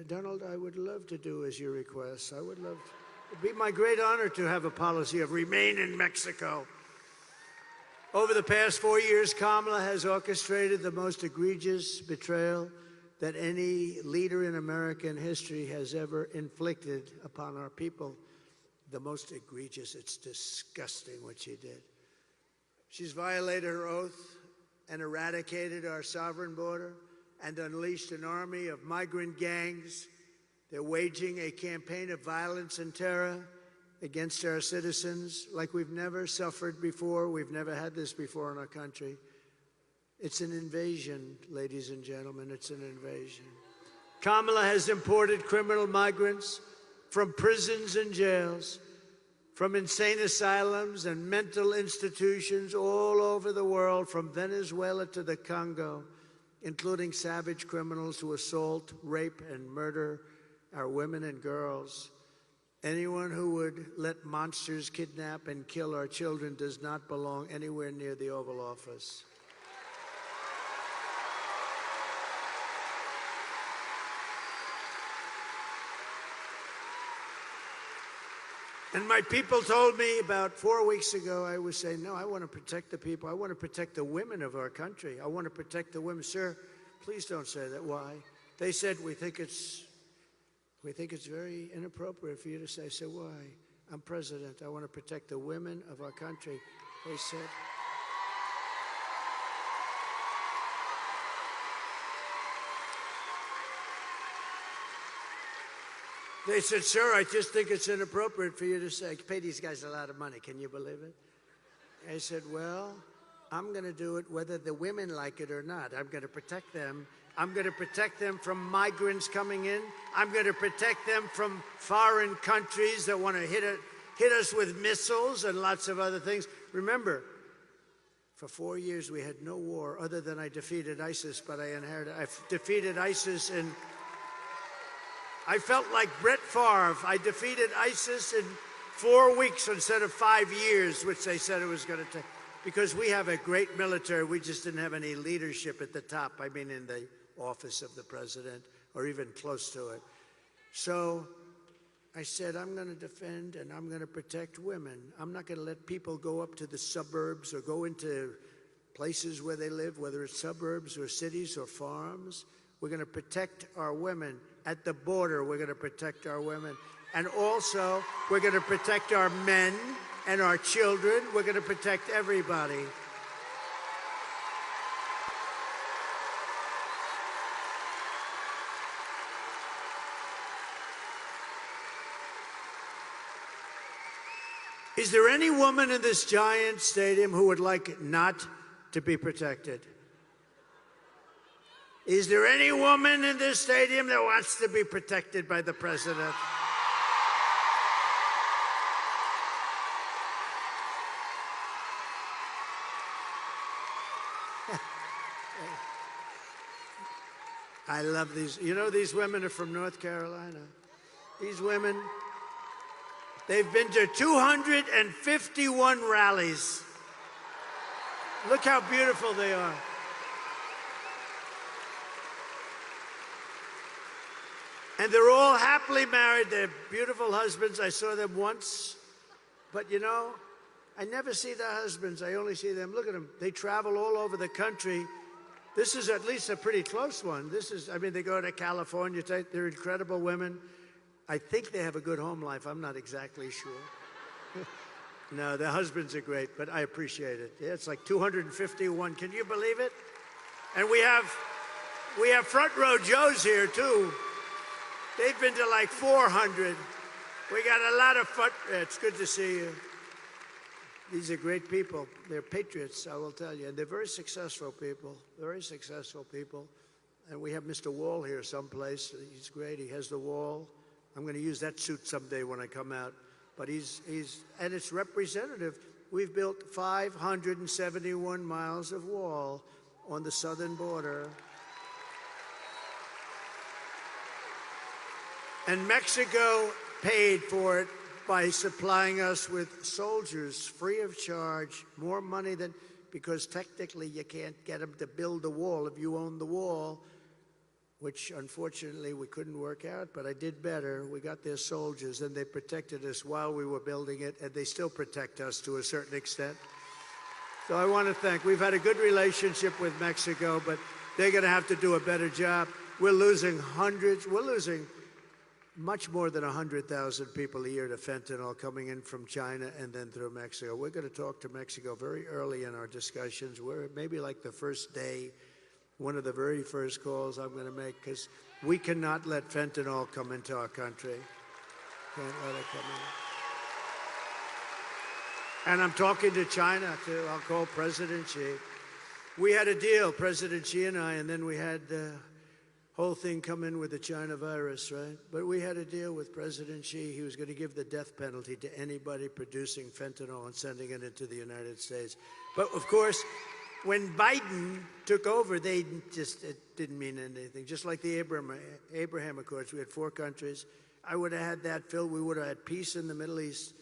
Donald, I would love to do as you request. I would love to. It'd be my great honor to have a policy of remain in Mexico. Over the past 4 years, Kamala has orchestrated the most egregious betrayal that any leader in American history has ever inflicted upon our people. The most egregious. It's disgusting what she did. She's violated her oath and eradicated our sovereign border and unleashed an army of migrant gangs. They're waging a campaign of violence and terror against our citizens like we've never suffered before. We've never had this before in our country. It's an invasion, ladies and gentlemen. It's an invasion. Kamala has imported criminal migrants from prisons and jails, from insane asylums and mental institutions all over the world, from Venezuela to the Congo, including savage criminals who assault, rape, and murder our women and girls. Anyone who would let monsters kidnap and kill our children does not belong anywhere near the Oval Office. And my people told me about 4 weeks ago, I was saying, no, I want to protect the people. I want to protect the women of our country. I want to protect the women. Sir, please don't say that. Why? They said, we think it's very inappropriate for you to say. I said, why? I'm president. I want to protect the women of our country. They said, sir, I just think it's inappropriate for you to say. I pay these guys a lot of money. Can you believe it? I said, well, I'm going to do it whether the women like it or not. I'm going to protect them. I'm going to protect them from migrants coming in. I'm going to protect them from foreign countries that want to hit us with missiles and lots of other things. Remember, for 4 years we had no war other than I defeated ISIS, but I defeated ISIS and I felt like Brett Favre. I defeated ISIS in 4 weeks instead of 5 years, which they said it was going to take. Because we have a great military, we just didn't have any leadership at the top. I mean, in the office of the president, or even close to it. So I said, I'm going to defend and I'm going to protect women. I'm not going to let people go up to the suburbs or go into places where they live, whether it's suburbs or cities or farms. We're going to protect our women. At the border, we're going to protect our women. And also, we're going to protect our men and our children. We're going to protect everybody. Is there any woman in this giant stadium who would like not to be protected? Is there any woman in this stadium that wants to be protected by the president? I love these. You know, these women are from North Carolina. These women, they've been to 251 rallies. Look how beautiful they are. And they're all happily married. They're beautiful husbands. I saw them once. But, you know, I never see their husbands. I only see them. Look at them. They travel all over the country. This is at least a pretty close one. This is, I mean, they go to California. They're incredible women. I think they have a good home life. I'm not exactly sure. No, their husbands are great, but I appreciate it. Yeah, it's like 251. Can you believe it? And we have front row Joes here, too. They've been to like 400. We got a lot of fun. It's good to see you. These are great people. They're patriots, I will tell you. And they're very successful people, very successful people. And we have Mr. Wall here someplace. He's great. He has the wall. I'm going to use that suit someday when I come out. But and it's representative. We've built 571 miles of wall on the southern border. And Mexico paid for it by supplying us with soldiers free of charge, more money than, because technically you can't get them to build the wall if you own the wall, which unfortunately we couldn't work out, but I did better. We got their soldiers and they protected us while we were building it, and they still protect us to a certain extent. So I want to thank, we've had a good relationship with Mexico, but they're going to have to do a better job. We're losing much more than 100,000 people a year to fentanyl coming in from China and then through Mexico. We're going to talk to Mexico very early in our discussions. We're maybe like the first day, one of the very first calls I'm going to make, because we cannot let fentanyl come into our country. Can't let it come in. And I'm talking to China, too. I'll call President Xi. We had a deal, President Xi and I, and then we had the whole thing come in with the China virus, right? But we had a deal with President Xi. He was going to give the death penalty to anybody producing fentanyl and sending it into the United States. But, of course, when Biden took over, it didn't mean anything. Just like the Abraham Accords, we had 4 countries. I would have had that filled. We would have had peace in the Middle East.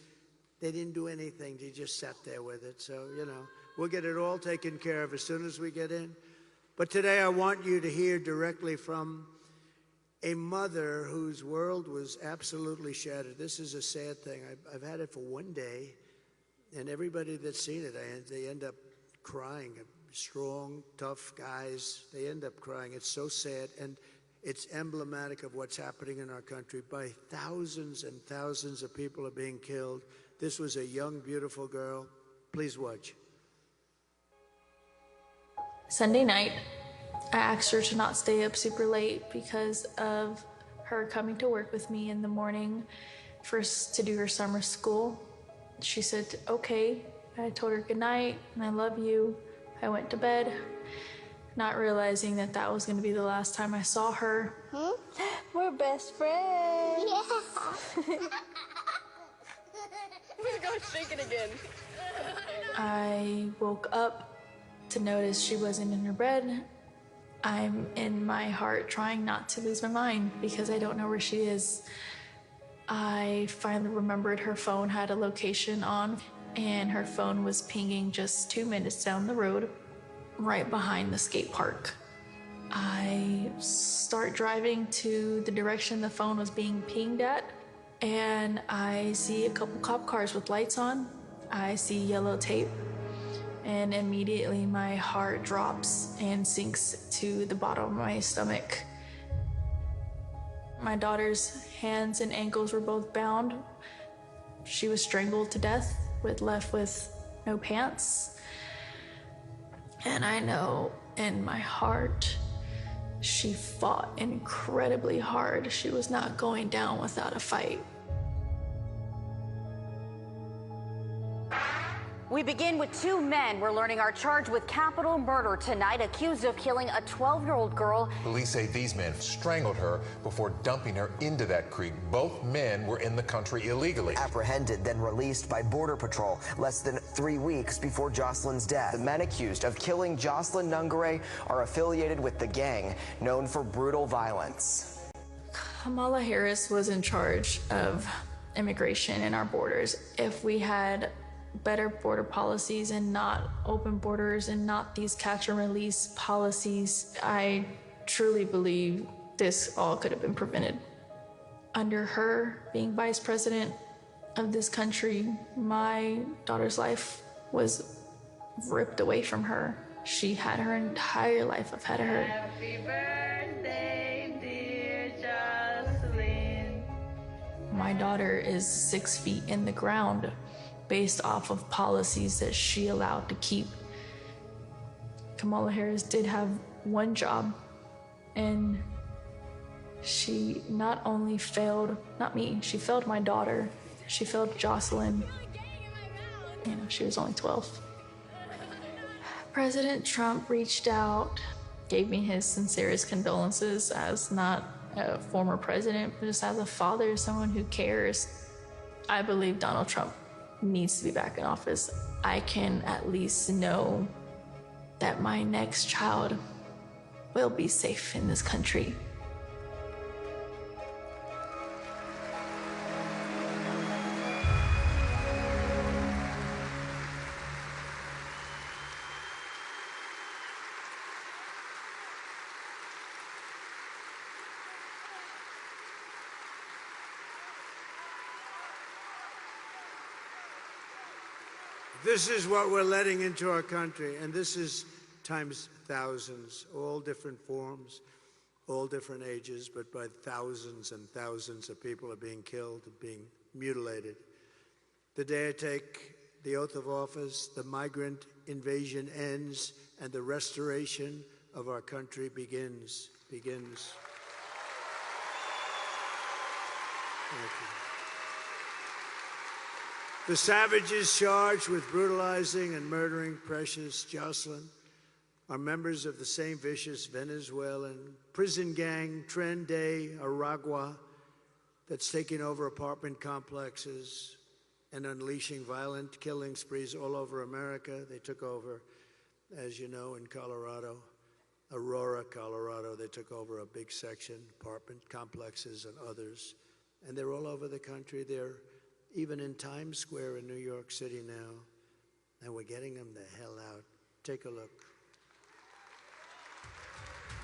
They didn't do anything. They just sat there with it. So, you know, we'll get it all taken care of as soon as we get in. But today I want you to hear directly from a mother whose world was absolutely shattered. This is a sad thing. I've had it for one day, and everybody that's seen it, they end up crying. Strong, tough guys, they end up crying. It's so sad. And It's emblematic of what's happening in our country. By thousands and thousands of people are being killed. This was a young, beautiful girl. Please watch. Sunday night, I asked her to not stay up super late because of her coming to work with me in the morning to do her summer school. She said, okay. I told her good night and I love you. I went to bed, not realizing that that was going to be the last time I saw her. We're best friends. Yeah. We're going to shake it again. I woke up to notice she wasn't in her bed. I'm in my heart trying not to lose my mind because I don't know where she is. I finally remembered her phone had a location on, and her phone was pinging just 2 minutes down the road, right behind the skate park. I start driving to the direction the phone was being pinged at, and I see a couple cop cars with lights on. I see yellow tape, and immediately my heart drops and sinks to the bottom of my stomach. My daughter's hands and ankles were both bound. She was strangled to death, left with no pants. And I know in my heart, she fought incredibly hard. She was not going down without a fight. We begin with two men we're learning are charged with capital murder tonight, accused of killing a 12-year-old girl. Police say these men strangled her before dumping her into that creek. Both men were in the country illegally. Apprehended, then released by Border Patrol less than 3 weeks before Jocelyn's death. The men accused of killing Jocelyn Nungare are affiliated with the gang known for brutal violence. Kamala Harris was in charge of immigration in our borders. If we had better border policies and not open borders and not these catch and release policies, I truly believe this all could have been prevented. Under her being vice president of this country, my daughter's life was ripped away from her. She had her entire life ahead of her. Happy birthday, dear Jocelyn. My daughter is 6 feet in the ground based off of policies that she allowed to keep. Kamala Harris did have one job, and she not only failed, not me, she failed my daughter. She failed Jocelyn. You know, she was only 12. President Trump reached out, gave me his sincerest condolences as not a former president, but just as a father, someone who cares. I believe Donald Trump needs to be back in office. I can at least know that my next child will be safe in this country. This is what we're letting into our country, and this is times thousands, all different forms, all different ages, but by thousands and thousands of people are being killed, being mutilated. The day I take the oath of office, the migrant invasion ends, and the restoration of our country begins. Thank you. The savages charged with brutalizing and murdering precious Jocelyn are members of the same vicious Venezuelan prison gang, Tren de Aragua, that's taking over apartment complexes and unleashing violent killing sprees all over America. They took over, as you know, in Colorado, Aurora, Colorado. They took over a big section, apartment complexes and others. And they're all over the country. They're even in Times Square in New York City now, and we're getting them the hell out. Take a look.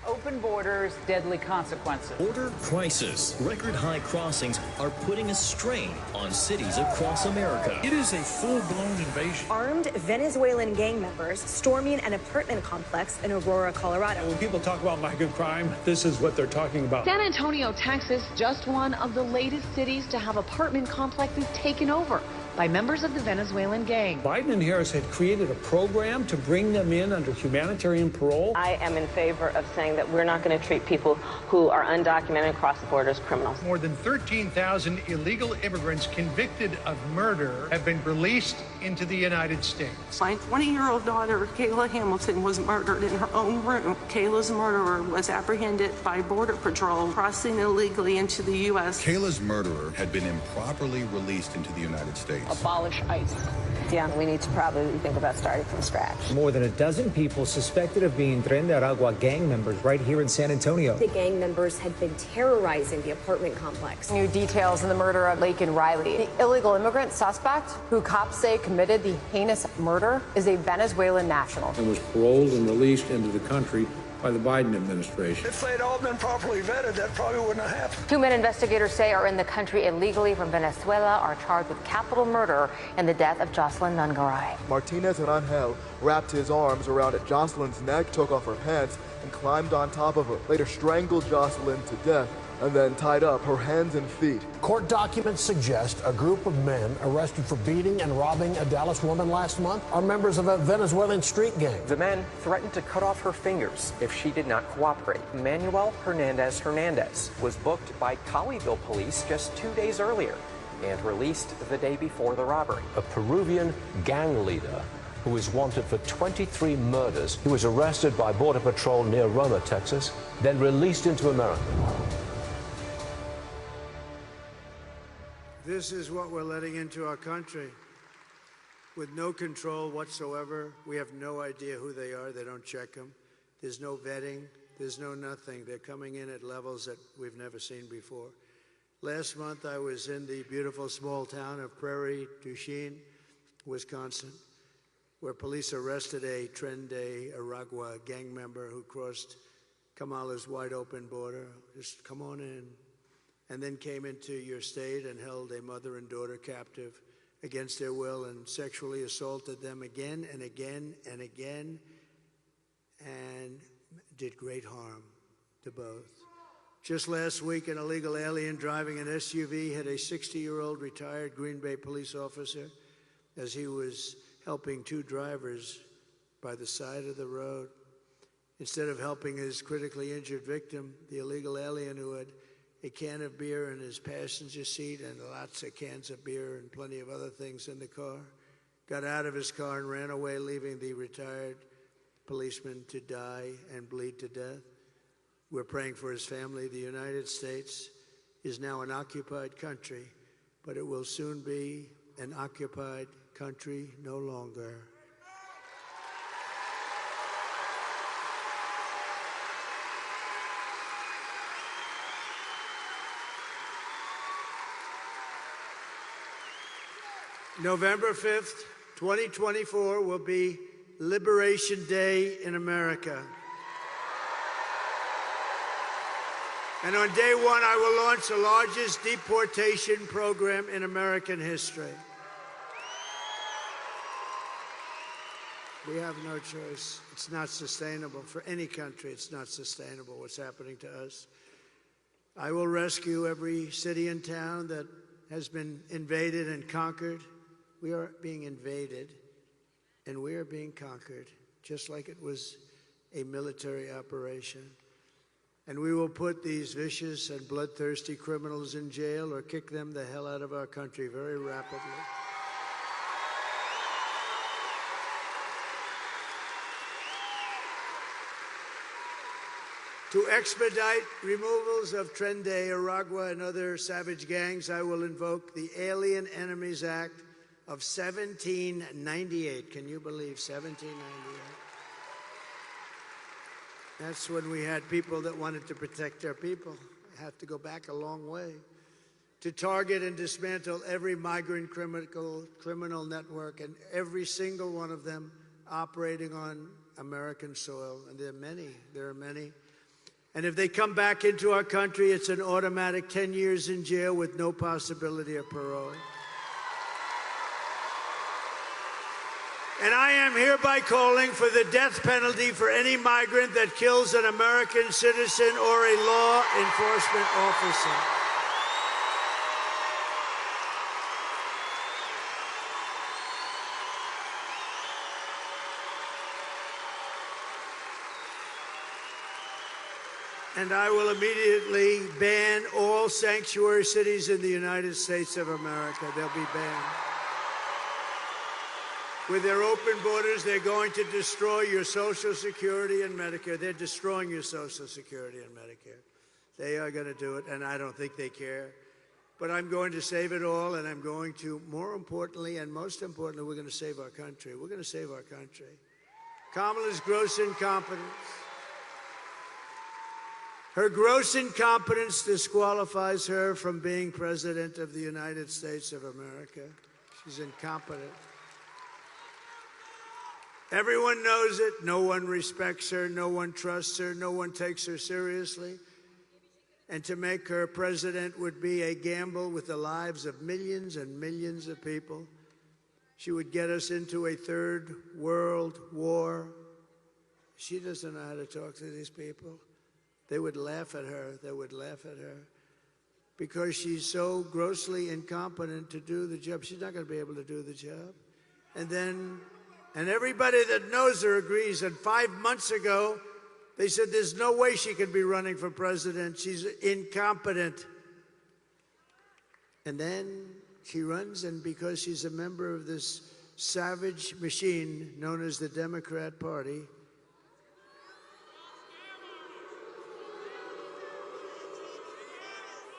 Open borders, deadly consequences. Border crisis. Record high crossings are putting a strain on cities across America. It is a full-blown invasion. Armed Venezuelan gang members storming an apartment complex in Aurora, Colorado. When people talk about migrant crime, this is what they're talking about. San Antonio, Texas, just one of the latest cities to have apartment complexes taken over by members of the Venezuelan gang. Biden and Harris had created a program to bring them in under humanitarian parole. I am in favor of saying that we're not going to treat people who are undocumented across the border as criminals. More than 13,000 illegal immigrants convicted of murder have been released into the United States. My 20-year-old daughter, Kayla Hamilton, was murdered in her own room. Kayla's murderer was apprehended by Border Patrol crossing illegally into the U.S. Kayla's murderer had been improperly released into the United States. Abolish ICE. Yeah, we need to probably think about starting from scratch. More than a dozen people suspected of being Tren de Aragua gang members right here in San Antonio. The gang members had been terrorizing the apartment complex. New details in the murder of Laken Riley. The illegal immigrant suspect, who cops say committed the heinous murder, is a Venezuelan national. And was paroled and released into the country by the Biden administration. If they'd all been properly vetted, that probably wouldn't have happened. 2 men investigators say are in the country illegally from Venezuela are charged with capital murder and the death of Jocelyn Nungaray. Martinez Rangel wrapped his arms around Jocelyn's neck, took off her pants, and climbed on top of her. Later strangled Jocelyn to death and then tied up her hands and feet. Court documents suggest a group of men arrested for beating and robbing a Dallas woman last month are members of a Venezuelan street gang. The men threatened to cut off her fingers if she did not cooperate. Manuel Hernandez was booked by Colleyville police just 2 days earlier and released the day before the robbery. A Peruvian gang leader who is wanted for 23 murders. He was arrested by Border Patrol near Roma, Texas, then released into America. This is what we're letting into our country. With no control whatsoever. We have no idea who they are. They don't check them. There's no vetting. There's no nothing. They're coming in at levels that we've never seen before. Last month, I was in the beautiful small town of Prairie du Chien, Wisconsin, where police arrested a Tren de Aragua gang member who crossed Kamala's wide open border. Just come on in. And then came into your state and held a mother and daughter captive against their will and sexually assaulted them again and again and again and did great harm to both. Just last week, an illegal alien driving an SUV hit a 60-year-old retired Green Bay police officer as he was helping two drivers by the side of the road. Instead of helping his critically injured victim, the illegal alien, who had a can of beer in his passenger seat and lots of cans of beer and plenty of other things in the car, got out of his car and ran away, leaving the retired policeman to die and bleed to death. We're praying for his family. The United States is now an occupied country, but it will soon be an occupied country no longer. November 5th, 2024 will be Liberation Day in America. And on day one, I will launch the largest deportation program in American history. We have no choice. It's not sustainable for any country. It's not sustainable what's happening to us. I will rescue every city and town that has been invaded and conquered. We are being invaded, and we are being conquered, just like it was a military operation. And we will put these vicious and bloodthirsty criminals in jail or kick them the hell out of our country very rapidly. To expedite removals of Tren de Aragua and other savage gangs, I will invoke the Alien Enemies Act of 1798. Can you believe 1798? That's when we had people that wanted to protect their people. I have to go back a long way. To target and dismantle every migrant criminal network, and every single one of them operating on American soil. And there are many. And if they come back into our country, it's an automatic 10 years in jail with no possibility of parole. And I am hereby calling for the death penalty for any migrant that kills an American citizen or a law enforcement officer. And I will immediately ban all sanctuary cities in the United States of America. They'll be banned. With their open borders, they're going to destroy your Social Security and Medicare. They're destroying your Social Security and Medicare. They are going to do it, and I don't think they care. But I'm going to save it all, and I'm going to, more importantly and most importantly, we're going to save our country. We're going to save our country. Kamala's gross incompetence. Her gross incompetence disqualifies her from being President of the United States of America. She's incompetent. Everyone knows it. No one respects her. No one trusts her. No one takes her seriously. And to make her president would be a gamble with the lives of millions and millions of people. She would get us into a third world war. She doesn't know how to talk to these people. They would laugh at her. They would laugh at her because she's so grossly incompetent to do the job. She's not going to be able to do the job. And everybody that knows her agrees. And 5 months ago, they said there's no way she could be running for president. She's incompetent. And then she runs, and because she's a member of this savage machine known as the Democrat Party,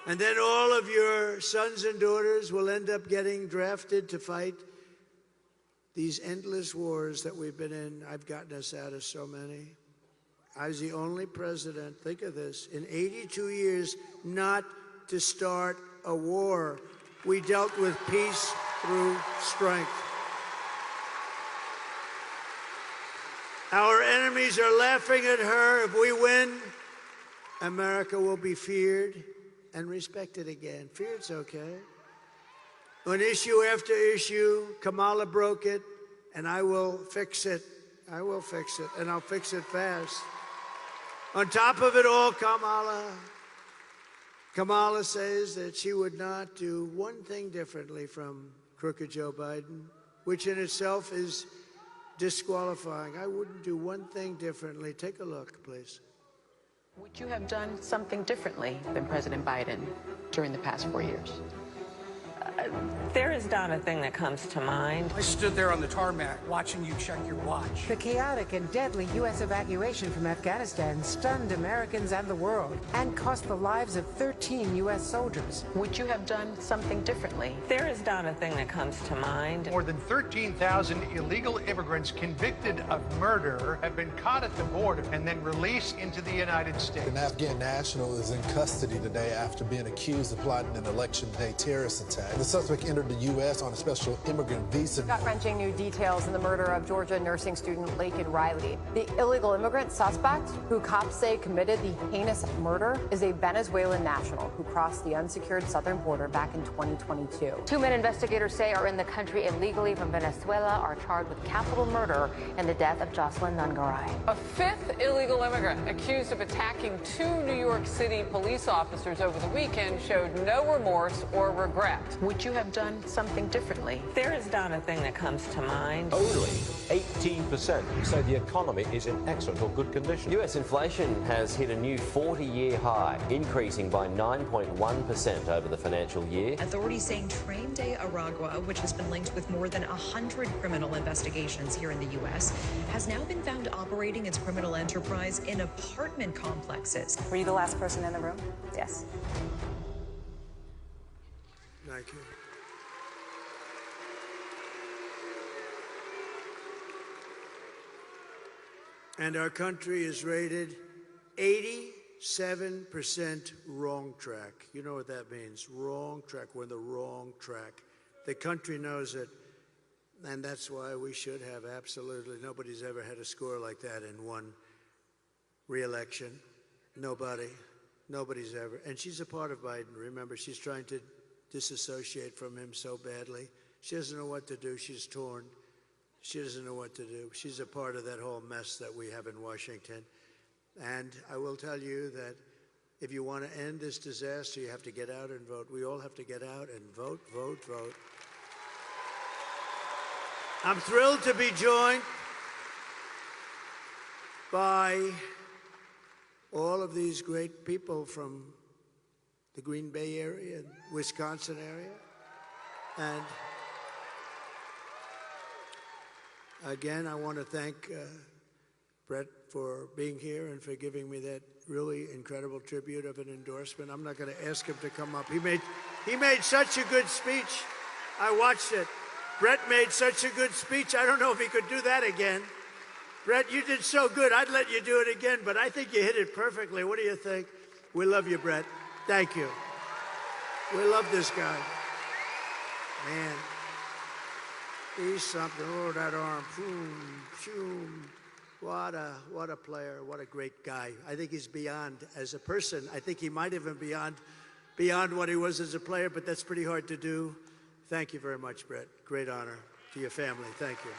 and then all of your sons and daughters will end up getting drafted to fight these endless wars that we've been in. I've gotten us out of so many. I was the only president, think of this, in 82 years not to start a war. We dealt with peace through strength. Our enemies are laughing at her. If we win, America will be feared and respected again. Feared's okay. On issue after issue, Kamala broke it, and I will fix it. I will fix it, and I'll fix it fast. On top of it all, Kamala says that she would not do one thing differently from crooked Joe Biden, which in itself is disqualifying. I wouldn't do one thing differently. Take a look, please. Would you have done something differently than President Biden during the past 4 years? There is not a thing that comes to mind. I stood there on the tarmac watching you check your watch. The chaotic and deadly U.S. evacuation from Afghanistan stunned Americans and the world and cost the lives of 13 U.S. soldiers. Would you have done something differently? There is not a thing that comes to mind. More than 13,000 illegal immigrants convicted of murder have been caught at the border and then released into the United States. An Afghan national is in custody today after being accused of plotting an election day terrorist attack. The suspect entered the U.S. on a special immigrant visa. Gut-wrenching new details in the murder of Georgia nursing student Laken Riley. The illegal immigrant suspect, who cops say committed the heinous murder, is a Venezuelan national who crossed the unsecured southern border back in 2022. 2 men investigators say are in the country illegally from Venezuela are charged with capital murder in the death of Jocelyn Nungaray. A fifth illegal immigrant accused of attacking 2 New York City police officers over the weekend showed no remorse or regret. Would you have done something differently? There is not a thing that comes to mind. Only 18% say the economy is in excellent or good condition. U.S. inflation has hit a new 40-year high, increasing by 9.1% over the financial year. Authorities saying Train de Aragua, which has been linked with more than 100 criminal investigations here in the U.S., has now been found operating its criminal enterprise in apartment complexes. Were you the last person in the room? Yes. Thank you. And our country is rated 87% wrong track. You know what that means, wrong track. We're in the wrong track. The country knows it, and that's why we should have absolutely, nobody's ever had a score like that in one re-election. Nobody's ever. And she's a part of Biden. Remember, she's trying to disassociate from him so badly. She doesn't know what to do. She's torn. She doesn't know what to do. She's a part of that whole mess that we have in Washington. And I will tell you that if you want to end this disaster, you have to get out and vote. We all have to get out and vote, vote, vote. I'm thrilled to be joined by all of these great people from the Green Bay area and Wisconsin area. And again, I want to thank Brett for being here and for giving me that really incredible tribute of an endorsement. I'm not going to ask him to come up. He made such a good speech. I watched it. Brett made such a good speech. I don't know if he could do that again. Brett, you did so good. I'd let you do it again, but I think you hit it perfectly. What do you think? We love you, Brett. Thank you. We love this guy. Man, he's something. Oh, that arm. Boom, boom. What a player. What a great guy. I think he's beyond as a person. I think he might even beyond what he was as a player, but that's pretty hard to do. Thank you very much, Brett. Great honor to your family. Thank you.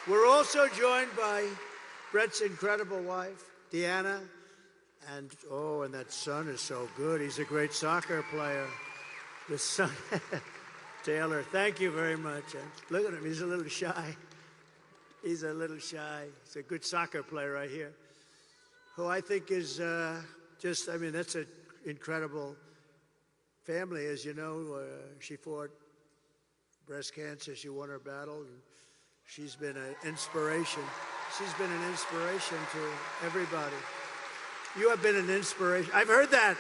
We're also joined by Brett's incredible wife, Deanna, and that son is so good. He's a great soccer player. The son, Taylor. Thank you very much. And look at him. He's a little shy. He's a little shy. He's a good soccer player right here, who I think is that's an incredible family. As you know, she fought breast cancer. She won her battle, and she's been an inspiration. She's been an inspiration to everybody. You have been an inspiration. I've heard that.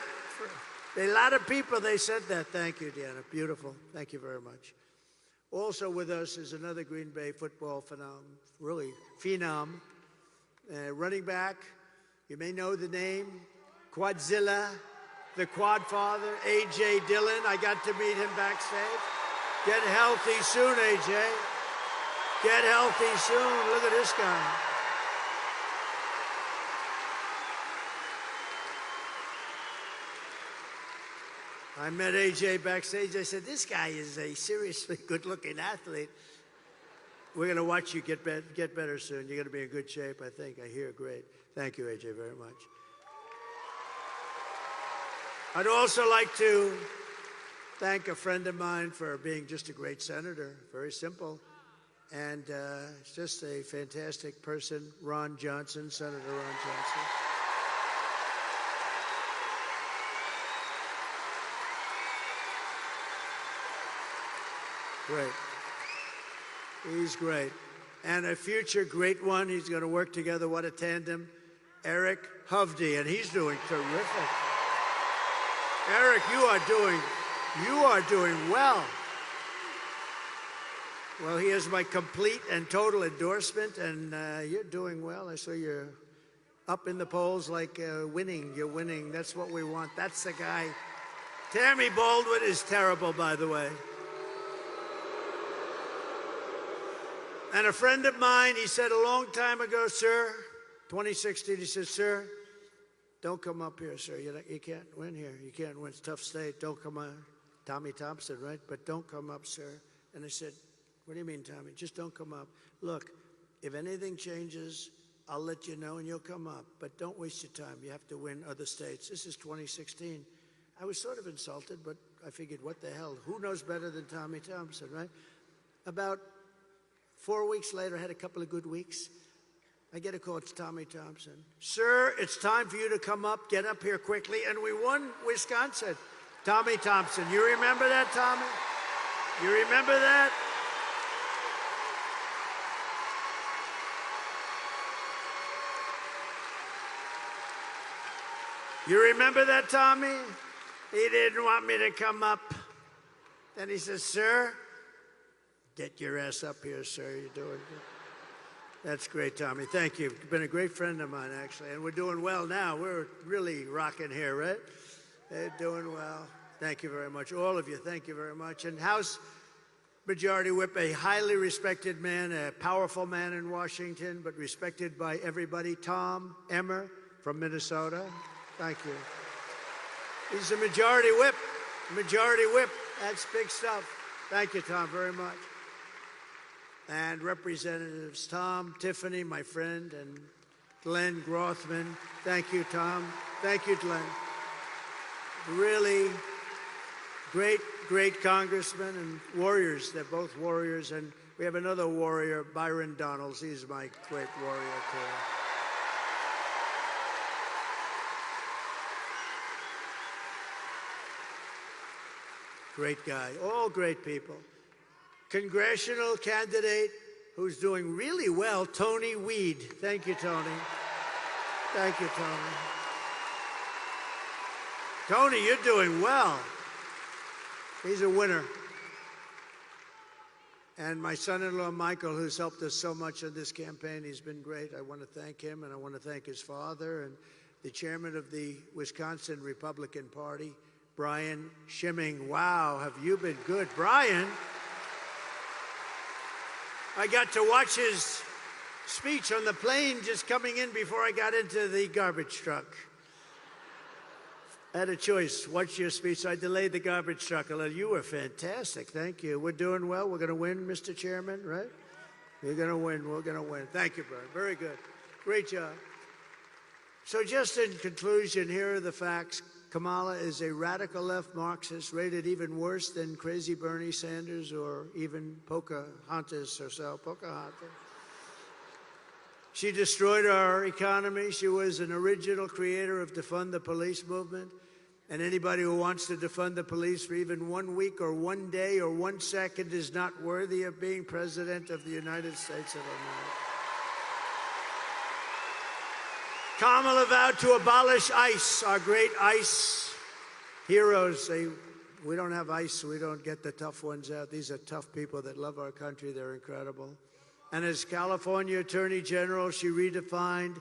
A lot of people, they said that. Thank you, Deanna. Beautiful. Thank you very much. Also with us is another Green Bay football phenom, running back. You may know the name, Quadzilla, the Quad Father, A.J. Dillon. I got to meet him backstage. Get healthy soon, A.J. Get healthy soon. Look at this guy. I met AJ backstage. I said, this guy is a seriously good-looking athlete. We're going to watch you get better soon. You're going to be in good shape, I think. I hear great. Thank you, AJ, very much. I'd also like to thank a friend of mine for being just a great senator. Very simple. And just a fantastic person, Ron Johnson, Senator Ron Johnson. Great. He's great. And a future great one. He's going to work together. What a tandem. Eric Hovde, and he's doing terrific. Eric, you are doing well. Well, he has my complete and total endorsement, and you're doing well. I saw you're up in the polls like winning. You're winning. That's what we want. That's the guy. Tammy Baldwin is terrible, by the way. And a friend of mine, he said a long time ago, sir, 2016, he said, sir, don't come up here, sir. You can't win here. You can't win. It's a tough state. Don't come up. Tommy Thompson, right? But don't come up, sir. And I said, what do you mean, Tommy? Just don't come up. Look, if anything changes, I'll let you know and you'll come up. But don't waste your time. You have to win other states. This is 2016. I was sort of insulted, but I figured, what the hell? Who knows better than Tommy Thompson, right? About 4 weeks later, I had a couple of good weeks. I get a call, it's Tommy Thompson. Sir, it's time for you to come up, get up here quickly. And we won Wisconsin. Tommy Thompson. You remember that, Tommy? You remember that? You remember that, Tommy? He didn't want me to come up. Then he says, sir, get your ass up here, sir. You're doing good. That's great, Tommy. Thank you. You've been a great friend of mine, actually. And we're doing well now. We're really rocking here, right? They're doing well. Thank you very much. All of you, thank you very much. And how's Majority Whip, a highly respected man, a powerful man in Washington, but respected by everybody, Tom Emmer from Minnesota. Thank you. He's a Majority Whip. Majority Whip. That's big stuff. Thank you, Tom, very much. And Representatives Tom, Tiffany, my friend, and Glenn Grothman. Thank you, Tom. Thank you, Glenn. Really great congressmen and warriors. They're both warriors. And we have another warrior, Byron Donalds. He's my great warrior, too. Great guy. All great people. Congressional candidate who's doing really well, Tony Weed. Thank you, Tony. Thank you, Tony. Tony, you're doing well. He's a winner. And my son-in-law, Michael, who's helped us so much in this campaign, he's been great. I want to thank him, and I want to thank his father and the chairman of the Wisconsin Republican Party, Brian Schimming. Wow, have you been good, Brian? I got to watch his speech on the plane just coming in before I got into the garbage truck. I had a choice. Watch your speech. So I delayed the garbage truck. You were fantastic. Thank you. We're doing well. We're going to win, Mr. Chairman, right? We're going to win. We're going to win. Thank you, Brian. Very good. Great job. So just in conclusion, here are the facts. Kamala is a radical left Marxist, rated even worse than crazy Bernie Sanders or even Pocahontas herself. Pocahontas. She destroyed our economy. She was an original creator of defund the police movement. And anybody who wants to defund the police for even 1 week or 1 day or 1 second is not worthy of being president of the United States of America. Kamala vowed to abolish ICE, our great ICE heroes. We don't have ICE, so we don't get the tough ones out. These are tough people that love our country. They're incredible. And as California Attorney General, she redefined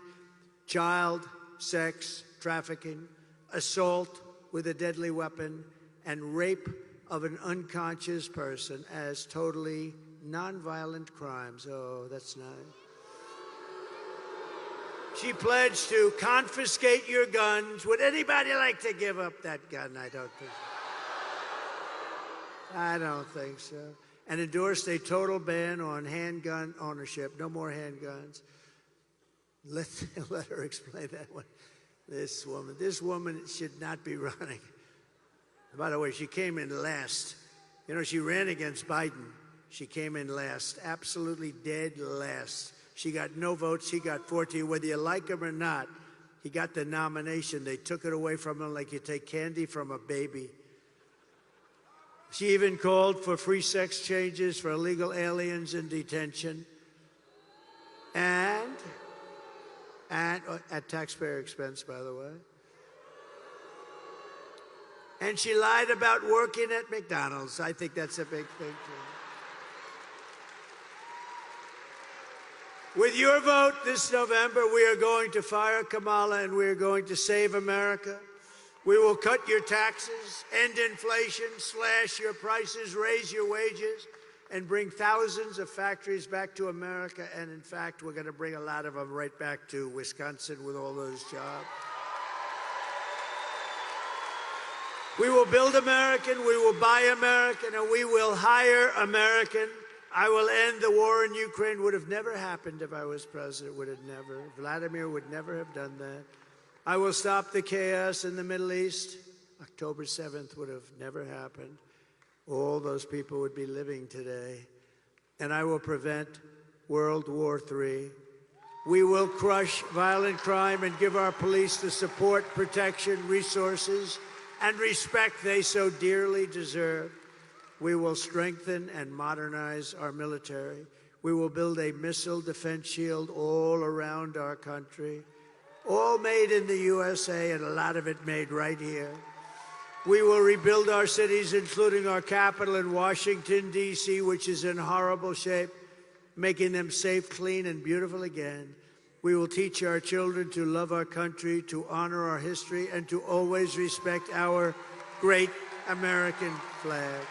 child sex trafficking, assault with a deadly weapon, and rape of an unconscious person as totally nonviolent crimes. Oh, that's nice. She pledged to confiscate your guns. Would anybody like to give up that gun? I don't think so. I don't think so. And endorsed a total ban on handgun ownership. No more handguns. Let her explain that one. This woman should not be running. By the way, she came in last. You know, she ran against Biden. She came in last, absolutely dead last. She got no votes. He got 14. Whether you like him or not, he got the nomination. They took it away from him like you take candy from a baby. She even called for free sex changes for illegal aliens in detention. And at taxpayer expense, by the way. And she lied about working at McDonald's. I think that's a big thing, too. With your vote this November, we are going to fire Kamala and we are going to save America. We will cut your taxes, end inflation, slash your prices, raise your wages, and bring thousands of factories back to America. And in fact, we're going to bring a lot of them right back to Wisconsin with all those jobs. We will build American, we will buy American, and we will hire American. I will end the war in Ukraine. Would have never happened if I was president. Would have never. Vladimir would never have done that. I will stop the chaos in the Middle East. October 7th would have never happened. All those people would be living today. And I will prevent World War III. We will crush violent crime and give our police the support, protection, resources, and respect they so dearly deserve. We will strengthen and modernize our military. We will build a missile defense shield all around our country, all made in the USA, and a lot of it made right here. We will rebuild our cities, including our capital in Washington, D.C., which is in horrible shape, making them safe, clean, and beautiful again. We will teach our children to love our country, to honor our history, and to always respect our great American flag.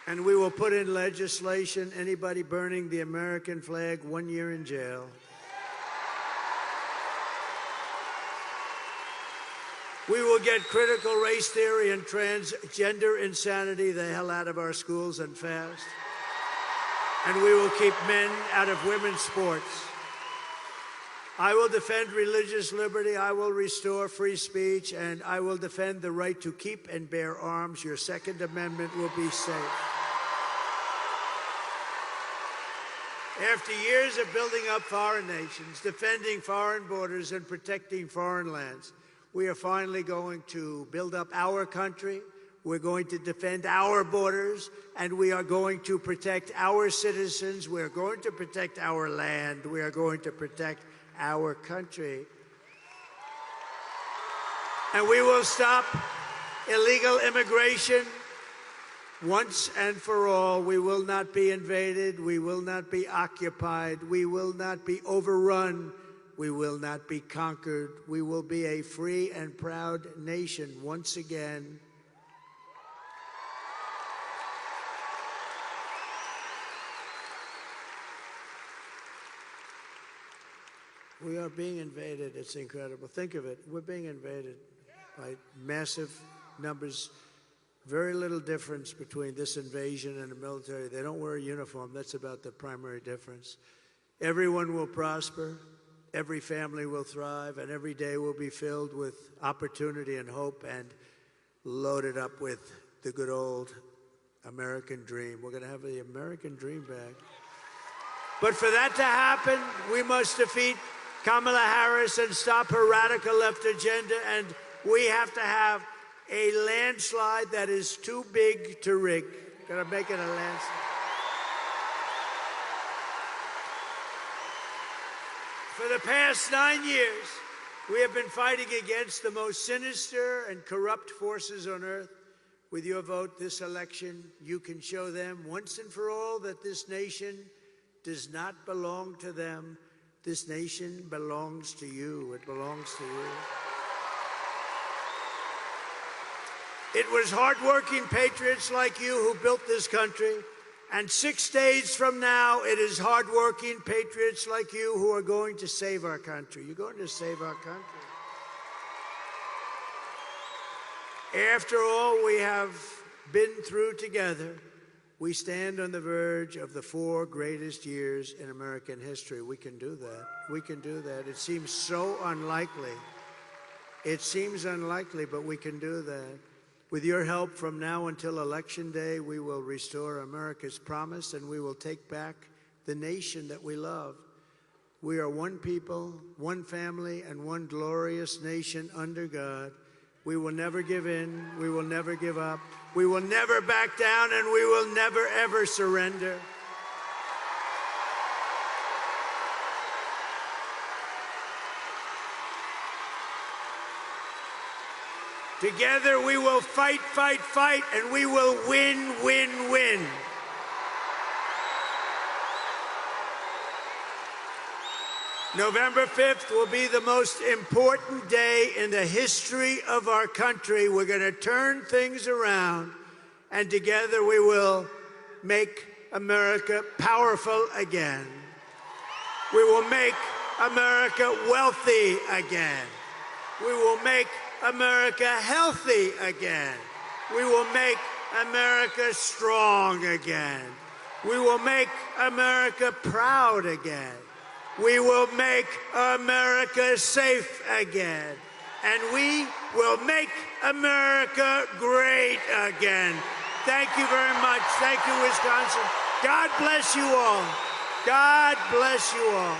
And we will put in legislation anybody burning the American flag 1 year in jail. We will get critical race theory and transgender insanity the hell out of our schools and fast. And we will keep men out of women's sports. I will defend religious liberty. I will restore free speech. And I will defend the right to keep and bear arms. Your Second Amendment will be safe. After years of building up foreign nations, defending foreign borders, and protecting foreign lands, we are finally going to build up our country. We're going to defend our borders, and we are going to protect our citizens. We are going to protect our land. We are going to protect our country. And we will stop illegal immigration once and for all. We will not be invaded. We will not be occupied. We will not be overrun. We will not be conquered. We will be a free and proud nation once again. We are being invaded. It's incredible. Think of it. We're being invaded by massive numbers. Very little difference between this invasion and the military. They don't wear a uniform. That's about the primary difference. Everyone will prosper. Every family will thrive, and every day will be filled with opportunity and hope and loaded up with the good old American dream. We're going to have the American dream back. But for that to happen, we must defeat Kamala Harris and stop her radical left agenda, and we have to have a landslide that is too big to rig. Got to make it a landslide. For the past 9 years, we have been fighting against the most sinister and corrupt forces on earth. With your vote this election, you can show them once and for all that this nation does not belong to them. This nation belongs to you. It belongs to you. It was hardworking patriots like you who built this country. And 6 days from now, it is hardworking patriots like you who are going to save our country. You're going to save our country. After all we have been through together, we stand on the verge of the 4 greatest years in American history. We can do that. We can do that. It seems so unlikely. It seems unlikely, but we can do that. With your help, from now until Election Day, we will restore America's promise, and we will take back the nation that we love. We are one people, one family, and one glorious nation under God. We will never give in. We will never give up. We will never back down, and we will never, ever surrender. Together we will fight, fight, fight, and we will win, win, win. November 5th will be the most important day in the history of our country. We're going to turn things around, and together we will make America powerful again. We will make America wealthy again. We will make America healthy again. We will make America strong again. We will make America proud again. We will make America safe again. And we will make America great again. Thank you very much. Thank you, Wisconsin. God bless you all. God bless you all.